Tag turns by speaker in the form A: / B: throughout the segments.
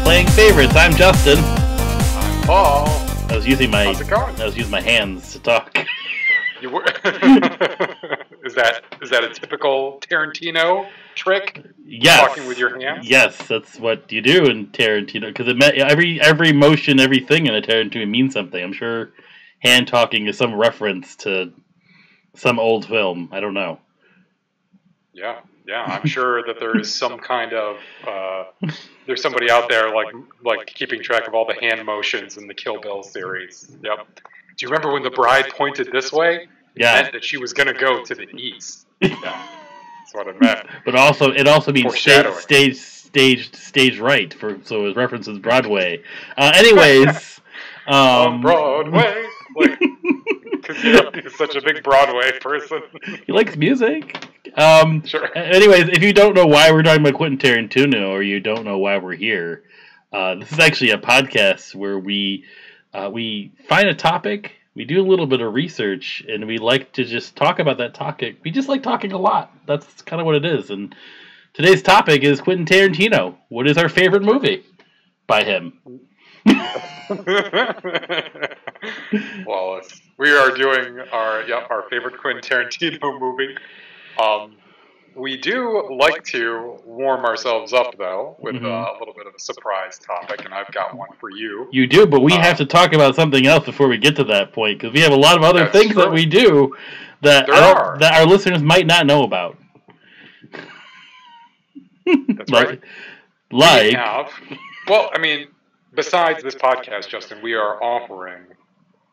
A: Playing favorites. I'm Justin.
B: I'm Paul.
A: I was using my hands to talk.
B: You were. Is that a typical Tarantino trick?
A: Yes.
B: Talking with your hands.
A: Yes, that's what you do in Tarantino. Because every motion, everything in a Tarantino means something. I'm sure hand talking is some reference to some old film. I don't know.
B: Yeah. I'm sure that there is some kind of there's somebody out there like keeping track of all the hand motions in the Kill Bill series. Yep. Do you remember when the bride pointed this way? It meant that she was going to go to the east. Yeah, that's what it meant.
A: But it also means stage right, so it references Broadway. Anyways,
B: on Broadway, because he's such a big Broadway person.
A: He likes music.
B: Sure.
A: Anyways, if you don't know why we're talking about Quentin Tarantino, or you don't know why we're here, this is actually a podcast where we find a topic, we do a little bit of research, and we like to just talk about that topic. We just like talking a lot. That's kind of what it is. And today's topic is Quentin Tarantino. What is our favorite movie by him?
B: Well, we are doing our favorite Quentin Tarantino movie. We do like to warm ourselves up, though, with a little bit of a surprise topic, and I've got one for you.
A: You do, but we have to talk about something else before we get to that point, because we have a lot of other things that we do that our listeners might not know about.
B: That's right. Well, I mean, besides this podcast, Justin, we are offering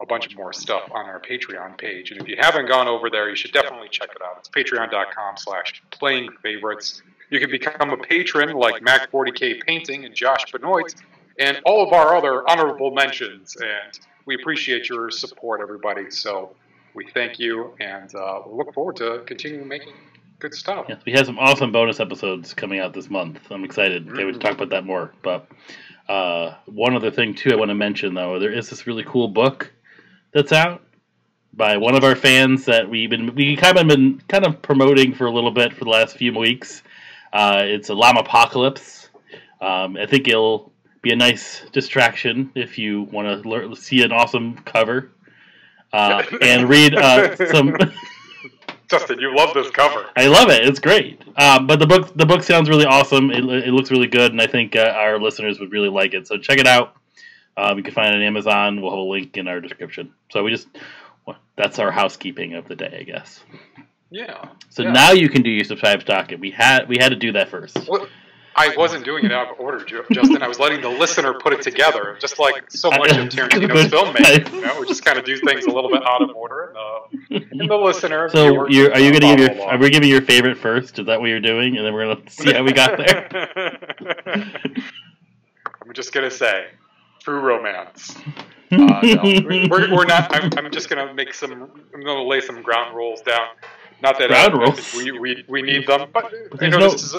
B: a bunch of more stuff on our Patreon page. And if you haven't gone over there, you should definitely check it out. It's patreon.com/playingfavorites. You can become a patron like Mac40K Painting and Josh Benoit and all of our other honorable mentions. And we appreciate your support, everybody. So we thank you, and we look forward to continuing making good stuff.
A: Yes, we have some awesome bonus episodes coming out this month. I'm excited. Okay, we can talk about that more. But one other thing, too, I want to mention, though. There is this really cool book that's out by one of our fans that we kind of been promoting for a little bit for the last few weeks. It's a Llamapocalypse. I think it'll be a nice distraction if you want to see an awesome cover and read some.
B: Justin, you love this cover.
A: I love it. It's great. But the book sounds really awesome. It looks really good, and I think our listeners would really like it. So check it out. You can find it on Amazon. We'll have a link in our description. So that's our housekeeping of the day, I guess.
B: Yeah.
A: So now you can do your subscribe docket. We had to do that first.
B: Well, I wasn't doing it out of order, Justin. I was letting the listener put it together, just like so much of Tarantino's filmmaking. You know, we just kind of do things a little bit out of order. And the listener.
A: So are we giving your favorite first? Is that what you're doing? And then we're gonna see how we got there.
B: I'm just gonna say. True romance. No, we're not. I'm just gonna I'm gonna lay some ground rules down. Not that
A: rules.
B: We need them, but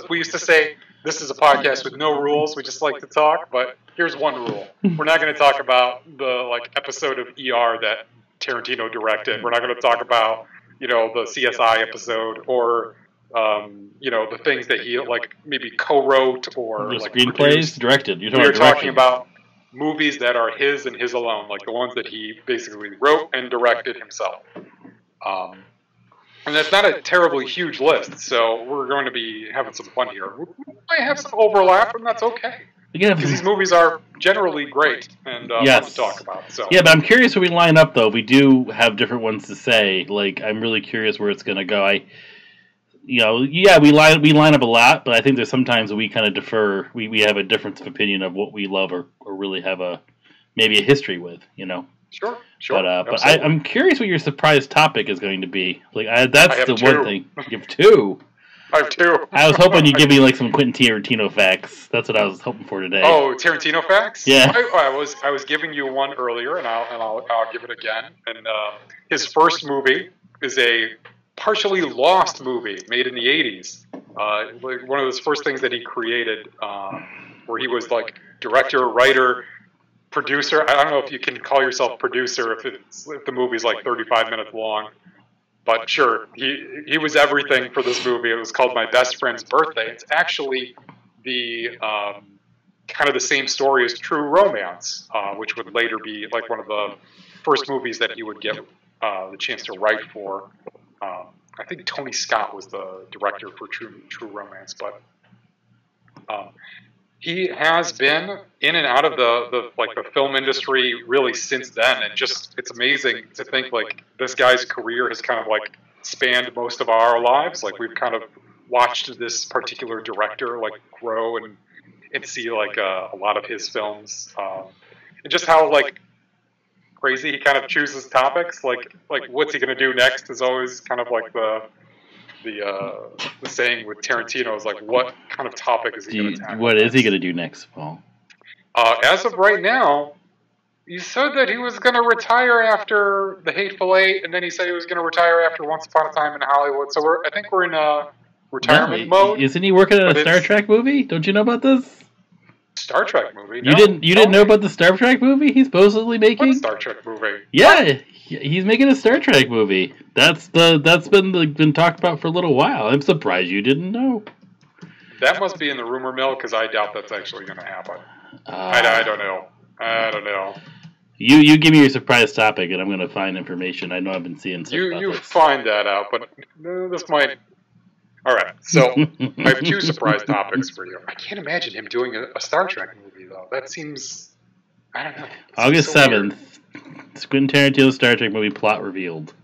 B: we used to say this is a podcast with no rules. We just like to talk. But here's one rule: we're not going to talk about the episode of ER that Tarantino directed. We're not going to talk about the CSI episode or the things that he maybe co-wrote or
A: screenplays
B: produced.
A: Directed.
B: We're talking about movies that are his and his alone, like the ones that he basically wrote and directed himself. And that's not a terribly huge list, so we're going to be having some fun here. We might have some overlap, and that's okay. Because these movies are generally great and fun to talk about. So.
A: Yeah, but I'm curious when we line up, though. We do have different ones to say. I'm really curious where it's going to go. We line up a lot, but I think there's sometimes we kind of defer. We have a difference of opinion of what we love or really have maybe a history with,
B: Sure.
A: But I'm curious what your surprise topic is going to be. That's the one thing. You have two.
B: I have two.
A: I was hoping you'd give me some Quentin Tarantino facts. That's what I was hoping for today.
B: Oh, Tarantino facts?
A: Yeah.
B: I was giving you one earlier, and I'll give it again. And his first movie is a partially lost movie made in the 80s. One of those first things that he created, where he was director, writer, producer. I don't know if you can call yourself producer if the movie's 35 minutes long. But sure, he was everything for this movie. It was called My Best Friend's Birthday. It's actually the kind of the same story as True Romance, which would later be like one of the first movies that he would get the chance to write for. I think Tony Scott was the director for True Romance, but he has been in and out of the film industry really since then, and just it's amazing to think like this guy's career has kind of like spanned most of our lives. Like we've kind of watched this particular director like grow and see like a lot of his films, and just how like crazy he kind of chooses topics. Like what's he going to do next is always kind of like the saying with Tarantino is like, what kind of topic is he going to tackle?
A: What is he going to do next, Paul?
B: As of right now, he said that he was going to retire after The Hateful Eight, and then he said he was going to retire after Once Upon a Time in Hollywood. So I think we're in retirement mode.
A: Isn't he working on a Star Trek movie? Don't you know about this?
B: Star Trek movie? No,
A: you didn't know about the Star Trek movie he's supposedly making?
B: What Star Trek movie?
A: Yeah, he's making a Star Trek movie. That's been talked about for a little while. I'm surprised you didn't know.
B: That must be in the rumor mill because I doubt that's actually going to happen. I don't know. I don't know.
A: You give me your surprise topic, and I'm going to find information. I know I've been seeing stuff about
B: You
A: this.
B: find that out, but this might... All right, so I have two surprise topics for you. I can't imagine him doing a Star Trek movie, though. That seems... I don't know.
A: August 7th, Quentin Tarantino Star Trek movie plot revealed.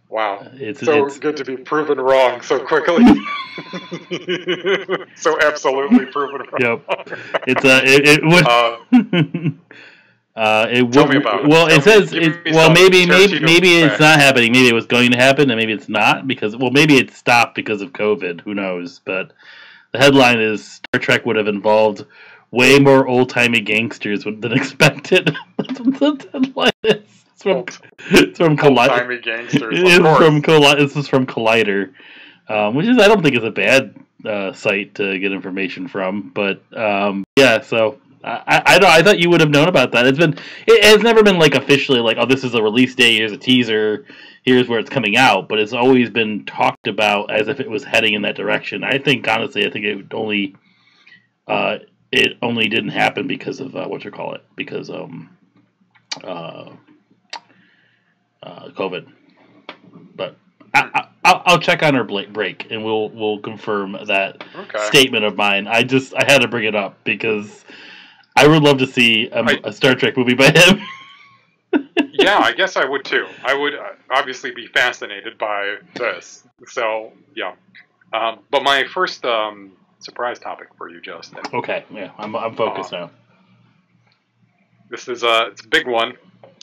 B: Wow. It's good to be proven wrong so quickly. So absolutely proven wrong.
A: Yep. It would...
B: Tell me about it.
A: Well, it says maybe it's not happening. Maybe it was going to happen, and maybe it's not because maybe it stopped because of COVID. Who knows? But the headline is Star Trek would have involved way more old timey gangsters than expected. That's what the headline is. It's from Collider.
B: Old-timey gangsters.
A: This is from Collider, which I don't think is a bad site to get information from. But yeah, so. I thought you would have known about that. It has never been like officially like, oh, this is a release date, here's a teaser, here's where it's coming out, but it's always been talked about as if it was heading in that direction. Honestly, I think it only didn't happen because of because COVID. But I'll check on our break and we'll confirm that statement of mine. I had to bring it up because I would love to see a Star Trek movie by him.
B: Yeah, I guess I would too. I would obviously be fascinated by this. So, yeah. But my first surprise topic for you, Justin.
A: Okay, yeah, I'm focused now.
B: This is it's a big one.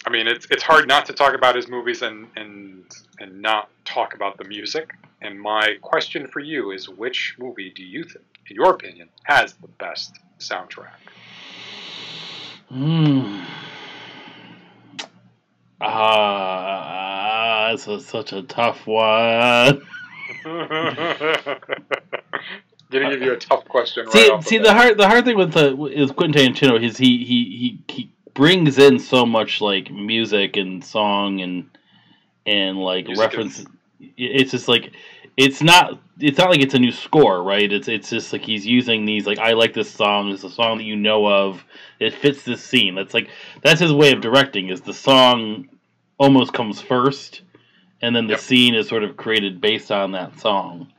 B: I mean, it's hard not to talk about his movies and not talk about the music. And my question for you is, which movie do you think, in your opinion, has the best soundtrack?
A: This is such a tough one.
B: Gonna give you a tough question.
A: See, the hard thing with Quentin Tarantino is he brings in so much like music and song and like reference. It's just like it's not like it's a new score, right? It's just like he's using these like, I like this song. It's a song that you know of. It fits this scene. That's his way of directing. Is the song almost comes first, and then the scene is sort of created based on that song.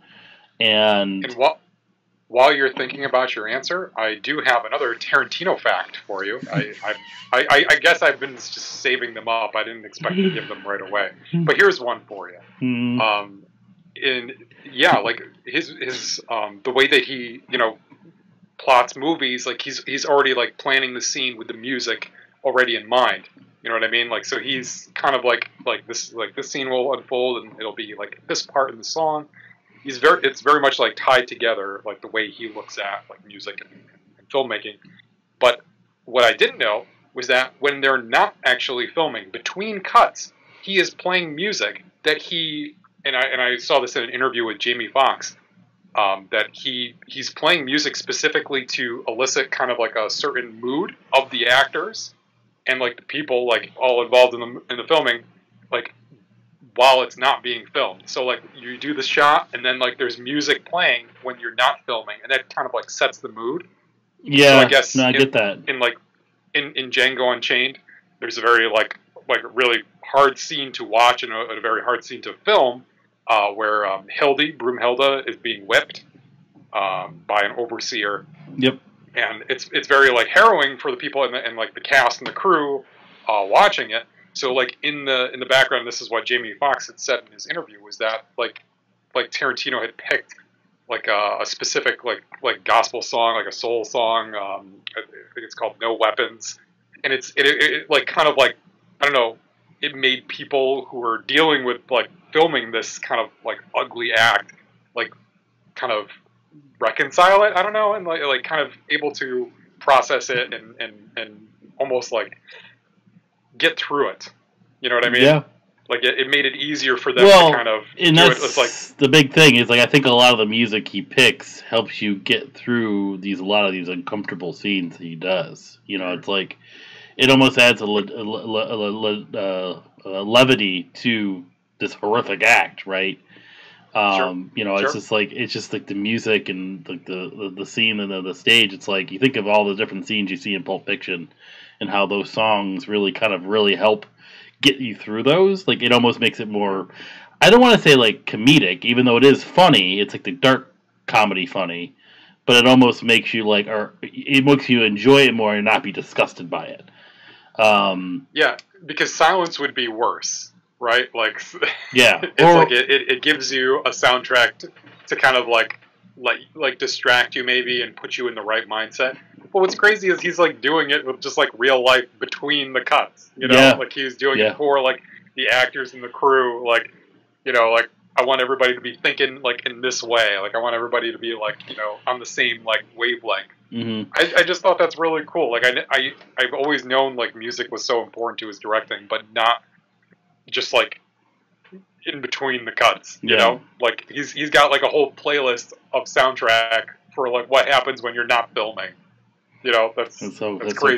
A: And
B: while you're thinking about your answer, I do have another Tarantino fact for you. I guess I've been just saving them up. I didn't expect to give them right away. But here's one for you. Like his the way that he plots movies, like he's already like planning the scene with the music already in mind. You know what I mean? Like, so he's kind of like this scene will unfold and it'll be like this part in the song. It's very much like tied together, like the way he looks at like music and filmmaking. But what I didn't know was that when they're not actually filming, between cuts, he is playing music that I saw this in an interview with Jamie Foxx, that he's playing music specifically to elicit kind of like a certain mood of the actors and like the people like all involved in the filming, like while it's not being filmed. So like you do the shot, and then like there's music playing when you're not filming, and that kind of like sets the mood.
A: Yeah,
B: so I guess
A: no, I get that.
B: In Django Unchained, there's a very like really hard scene to watch and a very hard scene to film, where Broomhilda is being whipped by an overseer.
A: Yep.
B: And it's very like harrowing for the people and like the cast and the crew watching it. So like in the background, this is what Jamie Foxx had said in his interview, was that like Tarantino had picked like a specific like gospel song, like a soul song. I think it's called No Weapons, and it like kind of like, I don't know, it made people who were dealing with like filming this kind of like ugly act like kind of reconcile it. I don't know, and like kind of able to process it and almost like get through it. You know what I mean?
A: Yeah.
B: Like it made it easier for them to kind of
A: and
B: do
A: that's
B: it. It's like
A: the big thing is like I think a lot of the music he picks helps you get through a lot of these uncomfortable scenes that he does. You know, it's like it almost adds a levity to this horrific act, right? You know, it's just like the music and like the scene and the stage. It's like you think of all the different scenes you see in Pulp Fiction, and how those songs really help get you through those. Like it almost makes it more, I don't want to say like comedic, even though it is funny. It's like the dark comedy funny, but it almost makes you like, or it makes you enjoy it more and not be disgusted by it.
B: Yeah, because silence would be worse, right? Like
A: yeah,
B: it's like it gives you a soundtrack to kind of like distract you maybe and put you in the right mindset. But what's crazy is he's like doing it with just like real life between the cuts, you know?
A: Yeah.
B: Like he was doing it for like the actors and the crew, like, you know, like I want everybody to be thinking like in this way. Like I want everybody to be like, you know, on the same like wavelength.
A: Mm-hmm.
B: I just thought that's really cool. Like I've always known like music was so important to his directing, but not just like in between the cuts, you know? Like he's got like a whole playlist of soundtrack for like what happens when you're not filming. You know, that's crazy.
A: So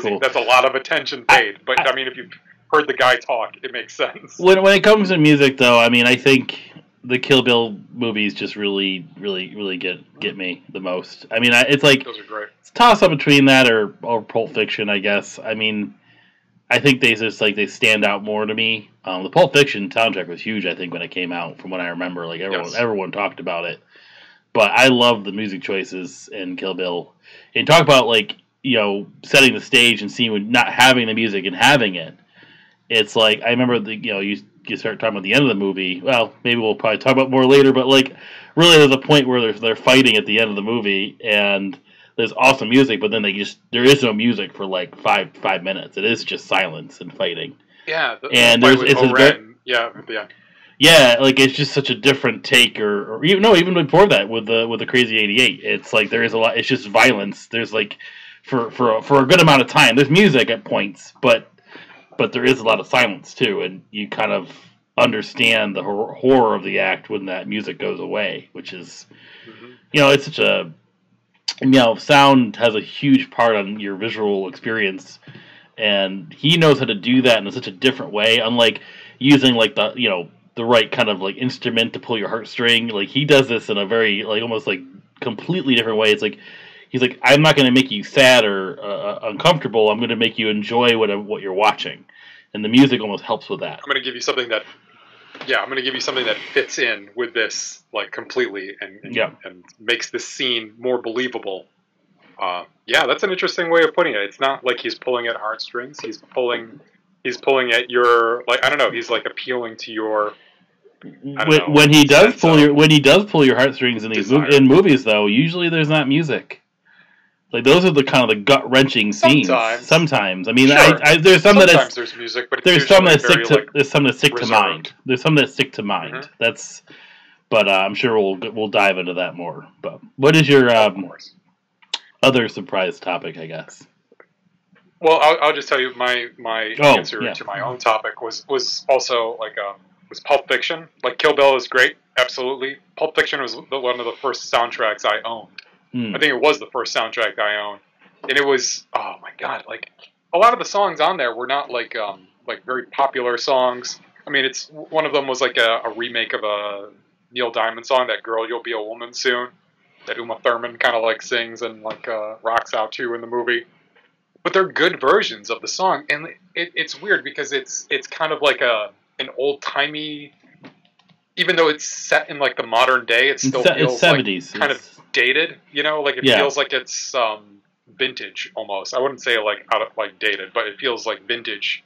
A: cool.
B: That's a lot of attention paid. But I mean, if you've heard the guy talk, it makes sense.
A: When it comes to music, though, I mean, I think the Kill Bill movies just really get me the most. I mean, it's like
B: those are great.
A: It's a toss up between that or Pulp Fiction, I guess. I mean, I think they stand out more to me. The Pulp Fiction soundtrack was huge, I think, when it came out. From what I remember, like everyone talked about it. But I love the music choices in Kill Bill. And talk about like, you know, setting the stage and seeing not having the music and having it. It's like I remember you start talking about the end of the movie. Well, maybe we'll probably talk about more later. But like, really, there's a point where they're fighting at the end of the movie, and there's awesome music, but then there is no music for like five minutes. It is just silence and fighting.
B: Yeah,
A: and
B: yeah.
A: Yeah, like it's just such a different take, or even before that with the Crazy 88, it's like there is a lot. It's just violence. There's like for a good amount of time. There's music at points, but there is a lot of silence too, and you kind of understand the horror of the act when that music goes away, which is, it's such a, sound has a huge part on your visual experience, and he knows how to do that in such a different way. Unlike using like the right kind of like instrument to pull your heartstring, like he does this in a very like almost like completely different way. It's like he's like, I'm not going to make you sad or uncomfortable. I'm going to make you enjoy what you're watching, and the music almost helps with that.
B: I'm going to give you something that fits in with this like completely and makes this scene more believable. That's an interesting way of putting it. It's not like he's pulling at heartstrings. He's pulling at your, like, I don't know. He's like appealing to your.
A: When he does pull your heartstrings in these movies, though, usually there's not music. Like those are the kind of the gut wrenching scenes. Sometimes, I mean,
B: sure.
A: There's some
B: Sometimes there's music, but
A: there's some that stick to
B: reserved.
A: mind. There's some that stick to mind.
B: Mm-hmm.
A: That's, but I'm sure we'll dive into that more. But what is your other surprise topic, I guess?
B: Well, I'll just tell you my answer to my own topic was also like was Pulp Fiction. Like Kill Bill is great, absolutely. Pulp Fiction was one of the first soundtracks I owned. I think it was the first soundtrack I owned, and it was, oh my god, like a lot of the songs on there were not like very popular songs. I mean, it's one of them was like a remake of a Neil Diamond song, that "Girl, You'll Be a Woman Soon," that Uma Thurman kind of like sings and like rocks out to in the movie. But they're good versions of the song, and it's weird because it's kind of like an old timey. Even though it's set in like the modern day, it still feels
A: it's 70s.
B: Like kind of dated. You know, like it feels like it's vintage almost. I wouldn't say like out of like dated, but it feels like vintage.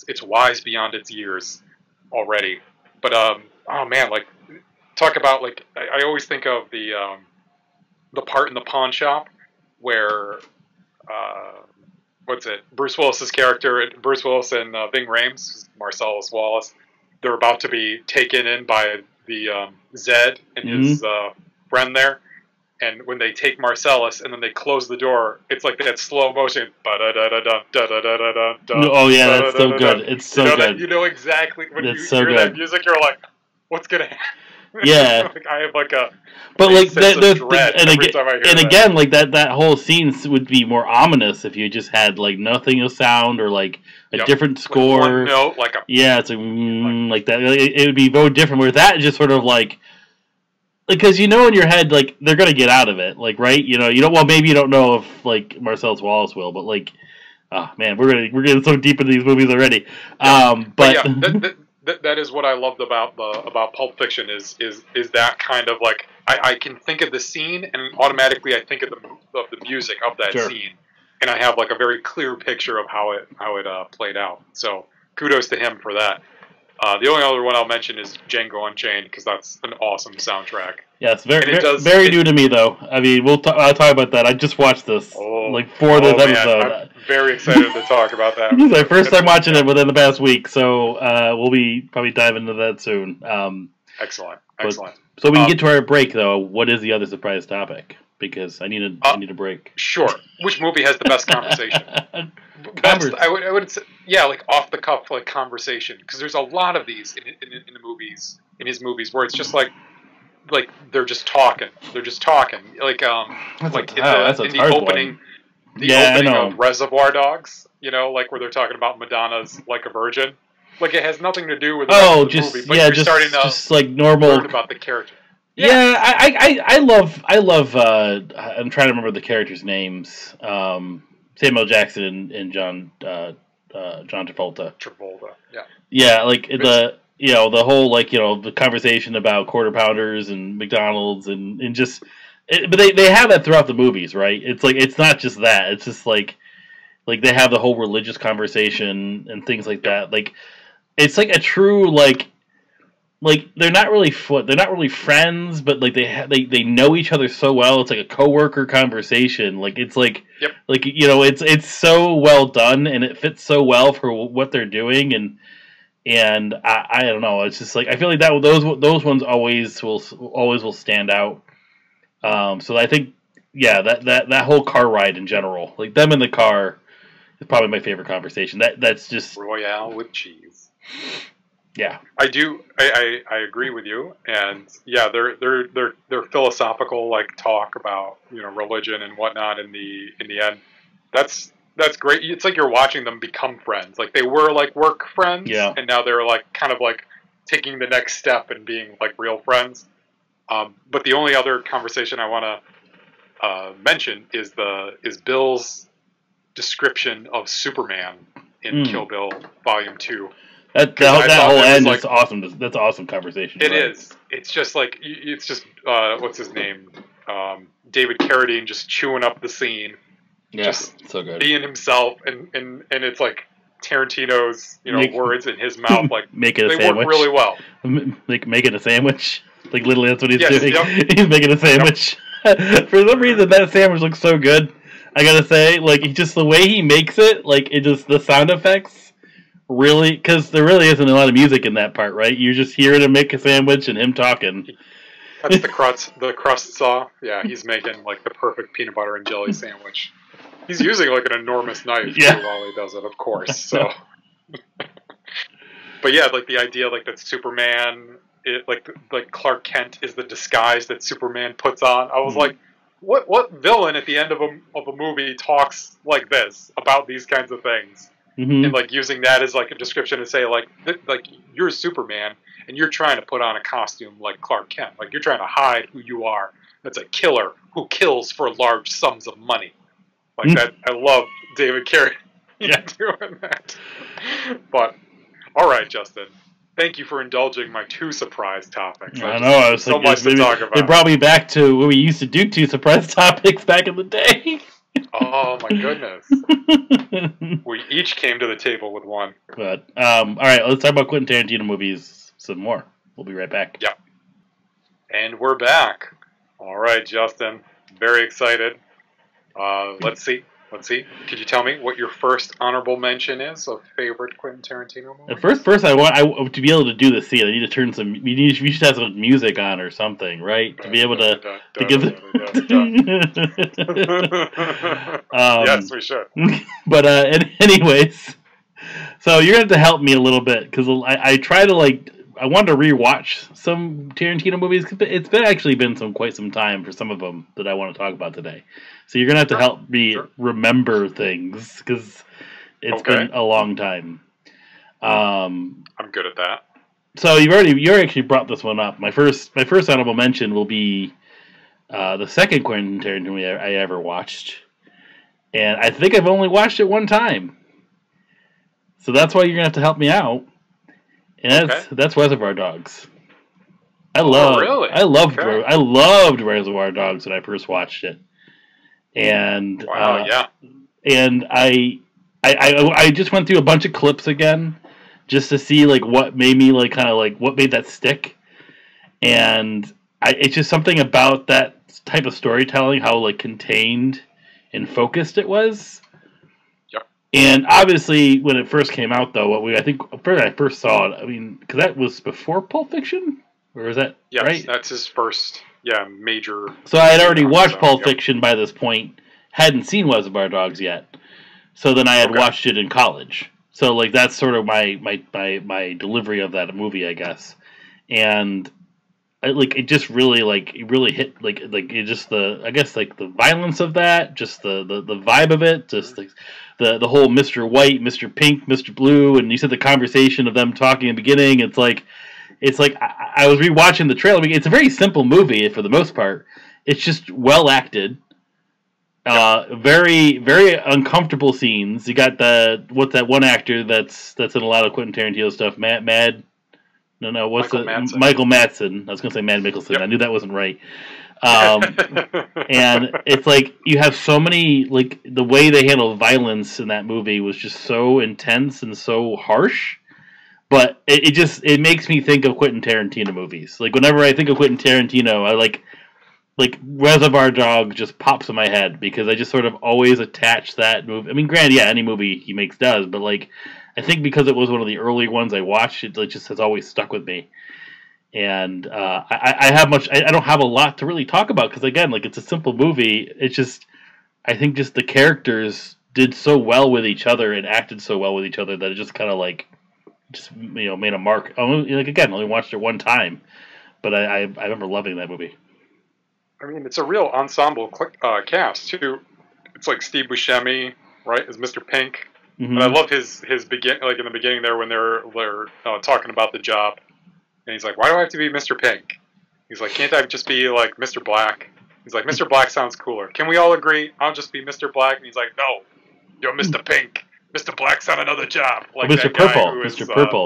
B: It's wise beyond its years already. But oh man, like talk about like I always think of the part in the pawn shop where what's it? Bruce Willis's character, Bruce Willis and Ving Rhames, Marcellus Wallace. They're about to be taken in by the Zed and his friend there. And when they take Marcellus and then they close the door, it's like that slow motion.
A: Oh yeah, that's so good. It's so good.
B: You know exactly when you hear that music, you're like, "What's gonna happen?"
A: Yeah,
B: like, I have like a
A: again, like that whole scene would be more ominous if you just had like nothing of sound or like a different score.
B: Like one note, like a
A: it's like that. It would be very different. Where that just sort of like because you know in your head like they're gonna get out of it, like right? You don't. Well, maybe you don't know if like Marcellus Wallace will, but like, oh man, we're getting so deep into these movies already.
B: That is what I loved about Pulp Fiction is that kind of like I can think of the scene and automatically I think of the music of that scene, and I have like a very clear picture of how it played out. So kudos to him for that. The only other one I'll mention is Django Unchained because that's an awesome soundtrack.
A: Yes, very new to me though. I mean, I'll talk about that. I just watched this for this episode.
B: I'm very excited to talk about that.
A: This is my first time watching it within the past week, so we'll be probably diving into that soon.
B: Excellent.
A: So we can get to our break though. What is the other surprise topic? Because I need a break.
B: Sure. Which movie has the best conversation? I would say, like off the cuff, like conversation, because there's a lot of these in the movies, in his movies, where it's just like they're just talking, like in the opening of Reservoir Dogs, like where they're talking about Madonna's Like a Virgin, like it has nothing to do with the movie, but you're starting to
A: just like normal
B: learn about the character.
A: Yeah, I love. I'm trying to remember the characters' names. Samuel Jackson and John Travolta. Yeah, like the whole the conversation about quarter pounders and McDonald's and just, but they have that throughout the movies, right? It's like it's not just that. It's just like they have the whole religious conversation and things like that. Like it's like a true like they're not really friends, but like they know each other so well. It's like a coworker conversation. Like it's like it's so well done and it fits so well for what they're doing and I don't know. It's just like I feel like that those ones always will stand out. So I think that whole car ride in general, like them in the car, is probably my favorite conversation. That's just
B: Royale with cheese.
A: Yeah,
B: I do. I agree with you, and they're philosophical like talk about religion and whatnot. In the end, that's great. It's like you're watching them become friends. Like they were like work friends, and now they're like kind of like taking the next step and being like real friends. But the only other conversation I want to mention is Bill's description of Superman in Kill Bill Volume 2.
A: That whole end is awesome. That's an awesome conversation.
B: It is. It's just like what's his name? David Carradine just chewing up the scene.
A: Yeah, just so good.
B: Being himself, and it's like Tarantino's words in his mouth. Like
A: making a
B: they
A: sandwich.
B: work really well.
A: Like making a sandwich. Like literally, that's what he's doing.
B: Yep.
A: He's making a sandwich. Yep. For some reason, that sandwich looks so good. I gotta say, like just the way he makes it, like it just the sound effects. Really, because there really isn't a lot of music in that part, right? You're just hearing him make a sandwich and him talking.
B: That's the crust saw. Yeah, he's making like the perfect peanut butter and jelly sandwich. He's using like an enormous knife while he does it, of course. So, but yeah, like the idea like that Superman, like Clark Kent is the disguise that Superman puts on. I was like, what villain at the end of a movie talks like this about these kinds of things? and like using that as like a description to say like you're Superman and you're trying to put on a costume like Clark Kent, like you're trying to hide who you are. That's a killer who kills for large sums of money. Like that, I love David Carradine doing that. But all right, Justin. Thank you for indulging my 2 surprise topics.
A: I know. I was
B: so
A: like,
B: much to talk about.
A: It brought me back to when we used to do 2 surprise topics back in the day.
B: Oh my goodness. We each came to the table with one.
A: But all right, let's talk about Quentin Tarantino movies some more. We'll be right back.
B: Yeah. And we're back. All right, Justin. Very excited. Let's see. Could you tell me what your first honorable mention is of favorite Quentin Tarantino movie?
A: First, I want to be able to do the scene. I need to turn some. We should have some music on or something, right? To be able to give it.
B: Yes, we should.
A: But anyways, so you're gonna have to help me a little bit because I try to I wanted to rewatch some Tarantino movies. It's been quite some time for some of them that I want to talk about today. So you're gonna have to help me remember things because it's been a long time.
B: I'm good at that.
A: So you actually brought this one up. My first honorable mention will be the second Quentin Tarantino movie I ever watched, and I think I've only watched it one time. So that's why you're gonna have to help me out. And that's Reservoir Dogs. I loved Reservoir Dogs when I first watched it. And and I just went through a bunch of clips again just to see what made me what made that stick. And it's just something about that type of storytelling, how contained and focused it was. And obviously, when it first came out, though, when I first saw it, because that was before Pulp Fiction, or was that right?
B: Yes, that's his first, major.
A: So I had already watched Pulp Fiction by this point, hadn't seen Reservoir Dogs yet. So then I had watched it in college. So that's sort of my delivery of that movie, I guess. And it just really it really hit it just the violence of that, just the vibe of it, just the whole Mr. White, Mr. Pink, Mr. Blue, and you said the conversation of them talking in the beginning. It's like I was rewatching the trailer. It's a very simple movie for the most part. It's just well acted. Very, very uncomfortable scenes. You got what's that one actor that's in a lot of Quentin Tarantino stuff? Michael Madsen. I was gonna say Mad Mikkelsen. Yep. I knew that wasn't right. And it's you have so many the way they handle violence in that movie was just so intense and so harsh. But it makes me think of Quentin Tarantino movies. Whenever I think of Quentin Tarantino, I like Reservoir Dogs just pops in my head because I just sort of always attach that movie. Granted, any movie he makes does, but I think because it was one of the early ones I watched, it just has always stuck with me. And I don't have a lot to really talk about because again, it's a simple movie. It's just I think just the characters did so well with each other and acted so well with each other that it just kind of made a mark. Again, only watched it one time, but I remember loving that movie.
B: It's a real ensemble cast too. It's Steve Buscemi, right, as Mr. Pink. Mm-hmm. And I love his in the beginning there when they're talking about the job, and he's like, "Why do I have to be Mr. Pink?" He's like, "Can't I just be Mr. Black?" He's like, "Mr. Black sounds cooler. Can we all agree? I'll just be Mr. Black." And he's like, "No, you're Mr. Pink. Mr. Black's on another job."
A: Mr. Purple.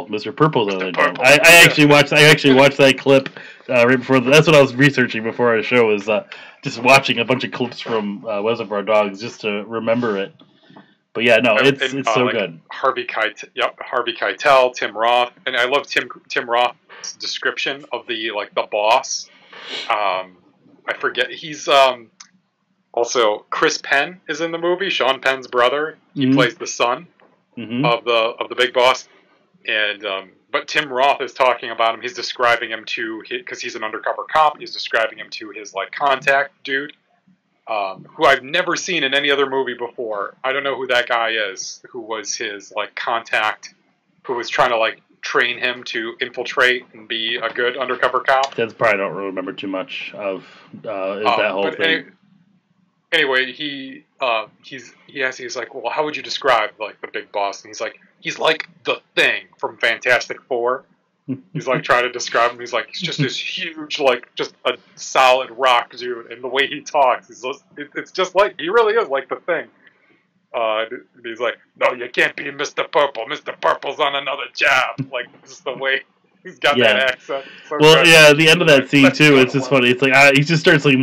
A: Mr. Purple's on another job. I actually watched that clip right before. That's what I was researching before our show. Was just watching a bunch of clips from Reservoir Dogs just to remember it. But yeah, no, it's so good. Harvey
B: Keitel, Tim Roth, and I love Tim Roth's description of the boss. I forget. He's also Chris Penn is in the movie. Sean Penn's brother. He plays the son of the big boss, and but Tim Roth is talking about him. He's describing him because he's an undercover cop. He's describing him to his contact dude. Who I've never seen in any other movie before. I don't know who that guy is, who was his contact, who was trying to train him to infiltrate and be a good undercover cop.
A: That's probably don't really remember too much of that whole thing.
B: anyway, he's like, well, how would you describe like the big boss? And he's like the Thing from Fantastic Four. He's like trying to describe him. He's like, he's just this huge, like just a solid rock dude, and the way he talks, it's just like he really is like the Thing. He's like, no, you can't be Mr. Purple. Mr. Purple's on another job. Like just the way he's got that accent. So
A: well,
B: good.
A: yeah, at the end of that scene too, it's just funny. It's like he just starts like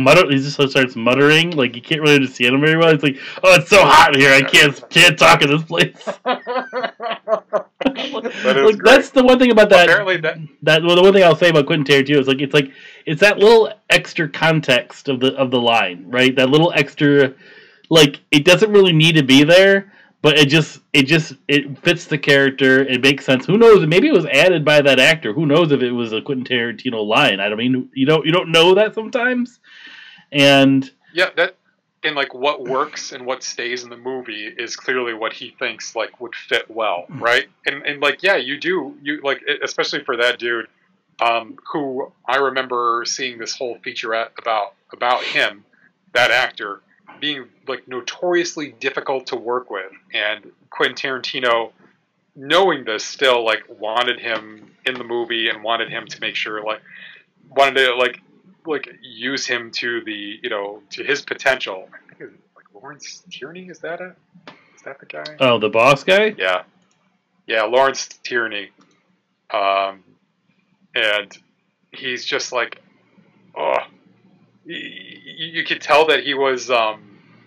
A: starts muttering, like you can't really understand him very well. It's like, oh, it's so hot in here, I can't talk in this place. Like, that's the one thing about that.
B: Apparently
A: the one thing I'll say about Quentin Tarantino is it's that little extra context of the line, right? That little extra, like it doesn't really need to be there, but it fits the character. It makes sense. Who knows? Maybe it was added by that actor. Who knows if it was a Quentin Tarantino line? I mean, you don't know that sometimes. And
B: yeah, that. And like what works and what stays in the movie is clearly what he thinks like would fit well, right? And like yeah, you like especially for that dude, who I remember seeing this whole featurette about him, that actor being like notoriously difficult to work with, and Quentin Tarantino, knowing this, still like wanted him in the movie and wanted him to make sure wanted to like use him to to his potential. I think it's like Lawrence Tierney. Is that the guy?
A: Oh, the boss guy?
B: Yeah, Lawrence Tierney. And he's just like, oh, you could tell that he was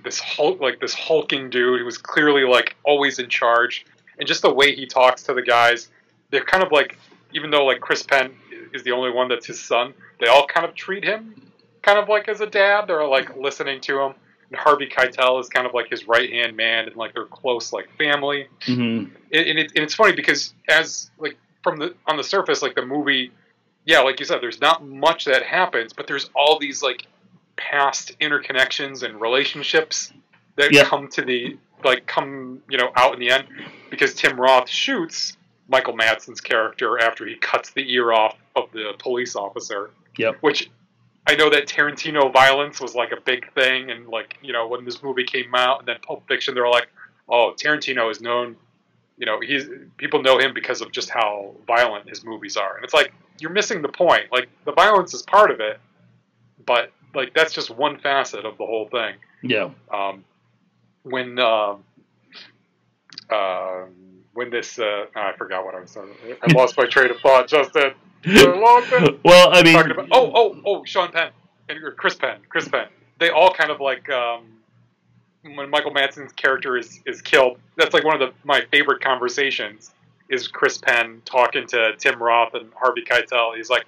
B: this hulking dude who was clearly like always in charge, and just the way he talks to the guys, they're kind of like, even though like Chris Penn is the only one that's his son, they all kind of treat him kind of like as a dad. They're like listening to him. And Harvey Keitel is kind of like his right hand man, and like they're close like family.
A: Mm-hmm.
B: And it's funny because as like on the surface, like the movie, yeah, like you said, there's not much that happens, but there's all these like past interconnections and relationships that come out in the end, because Tim Roth shoots Michael Madsen's character after he cuts the ear off of the police officer.
A: Yep.
B: Which I know that Tarantino violence was like a big thing, and like, when this movie came out, and then Pulp Fiction, they were like, oh, Tarantino is known, people know him because of just how violent his movies are. And it's like, you're missing the point. Like, the violence is part of it, but like that's just one facet of the whole thing.
A: Yeah.
B: When this, I forgot what I was saying. I lost my train of thought just then.
A: Well, I mean,
B: about, Sean Penn or Chris Penn. They all kind of like when Michael Madsen's character is killed. That's like one of my favorite conversations. Is Chris Penn talking to Tim Roth and Harvey Keitel? He's like,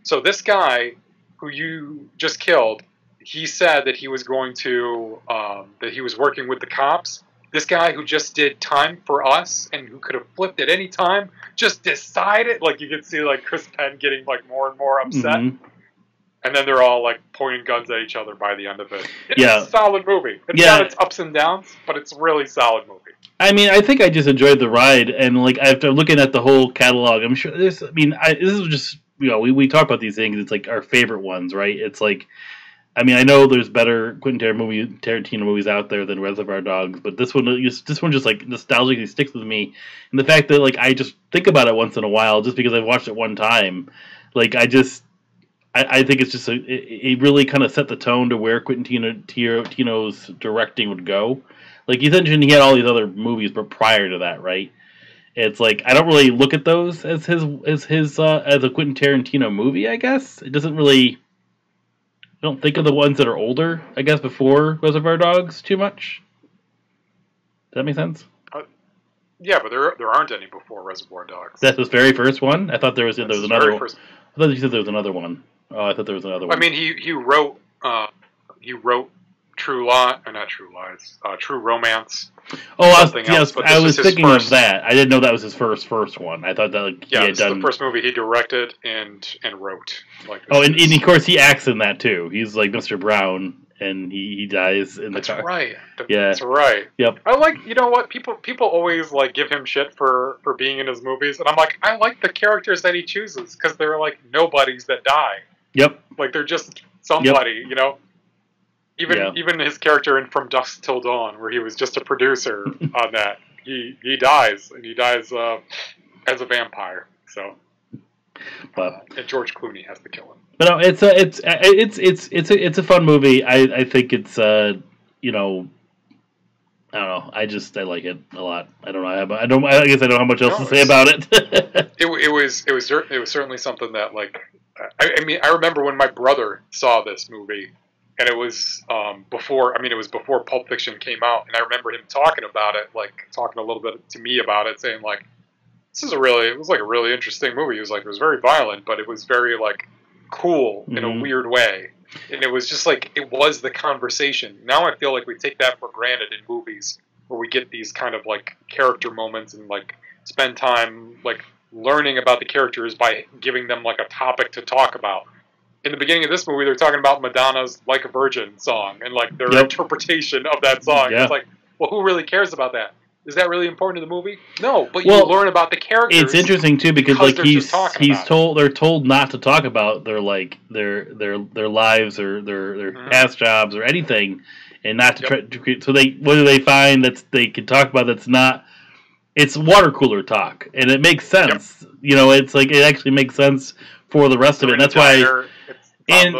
B: so this guy who you just killed, he said that he was going to that he was working with the cops. This guy who just did time for us and who could have flipped at any time just decided. Like, you can see like Chris Penn getting like more and more upset. Mm-hmm. And then they're all like pointing guns at each other by the end of it. It's a solid movie. It's got its ups and downs, but it's a really solid movie.
A: I mean, I think I just enjoyed the ride, and like after looking at the whole catalog, I'm sure this. I mean, this is just we talk about these things. It's like our favorite ones, right? It's like, I mean, I know there's better Quentin Tarantino movies out there than Reservoir Dogs, but this one just like nostalgically sticks with me, and the fact that like I just think about it once in a while, just because I've watched it one time, like I think it's just it really kind of set the tone to where Quentin Tarantino's directing would go. Like, you mentioned he had all these other movies, but prior to that, right? It's like, I don't really look at those as a Quentin Tarantino movie, I guess. It doesn't really, I don't think of the ones that are older, I guess, before Reservoir Dogs too much. Does that make sense?
B: Yeah, but there aren't any before Reservoir Dogs.
A: That's his very first one? I thought there was another one. I thought you said there was another one. Oh, I thought there was another one.
B: I mean, he wrote True Romance.
A: Oh, I was thinking of that. I didn't know that was his first one. I thought that he had done.
B: The first movie he directed and wrote.
A: And of course he acts in that too. He's like Mr. Brown, and he dies in the car.
B: That's right.
A: Yeah,
B: that's right.
A: Yep.
B: I like, what people always like give him shit for being in his movies, and I'm like, I like the characters that he chooses because they're like nobodies that die.
A: Yep.
B: Like they're just somebody, Even his character in From Dusk Till Dawn, where he was just a producer on that, he dies, and he dies as a vampire. So, and George Clooney has to kill him.
A: But no, it's a fun movie. I think it's you know, I don't know. I like it a lot. I don't know. I guess I don't know how much else to say about it.
B: it was certainly something that, like, I mean, I remember when my brother saw this movie, and it was before. I mean, it was before Pulp Fiction came out, and I remember him talking about it, like talking a little bit to me about it, saying like, it was like a really interesting movie. He was like, it was very violent, but it was very like cool in a weird way. And it was just like, it was the conversation. Now I feel like we take that for granted in movies, where we get these kind of like character moments and like spend time like learning about the characters by giving them like a topic to talk about. In the beginning of this movie, they're talking about Madonna's "Like a Virgin" song and like their interpretation of that song. Yeah. It's like, well, who really cares about that? Is that really important to the movie? No, but you learn about the characters.
A: It's interesting too because like they're told not to talk about their like their lives or their past jobs or anything, and not to try to. So what do they find that they can talk about that's not? It's water cooler talk, and it makes sense. Yep. You know, it's like it actually makes sense for the rest of it. And that's why. And